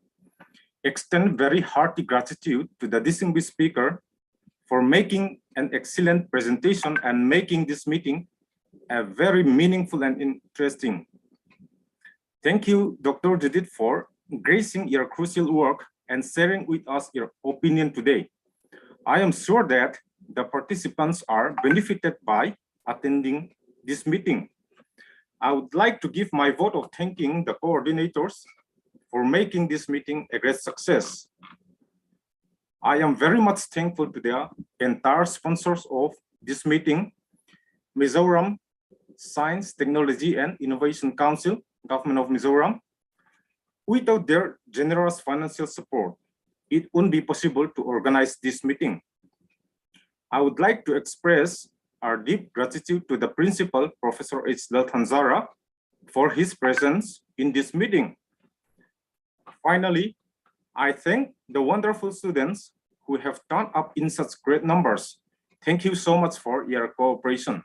extend very hearty gratitude to the distinguished speaker for making an excellent presentation and making this meeting a very meaningful and interesting. Thank you, Dr. Judith, for gracing your crucial work and sharing with us your opinion today. I am sure that the participants are benefited by attending this meeting. I would like to give my vote of thanking the coordinators for making this meeting a great success. I am very much thankful to the entire sponsors of this meeting, Mizoram Science, Technology and Innovation Council, Government of Mizoram. Without their generous financial support, it wouldn't be possible to organize this meeting. I would like to express our deep gratitude to the principal, Professor H. Dalthanzara, for his presence in this meeting. Finally, I thank the wonderful students who have turned up in such great numbers. Thank you so much for your cooperation.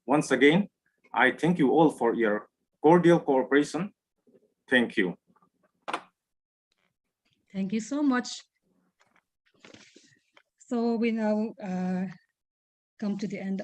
Once again, I thank you all for your cordial cooperation. Thank you. Thank you so much. So we now come to the end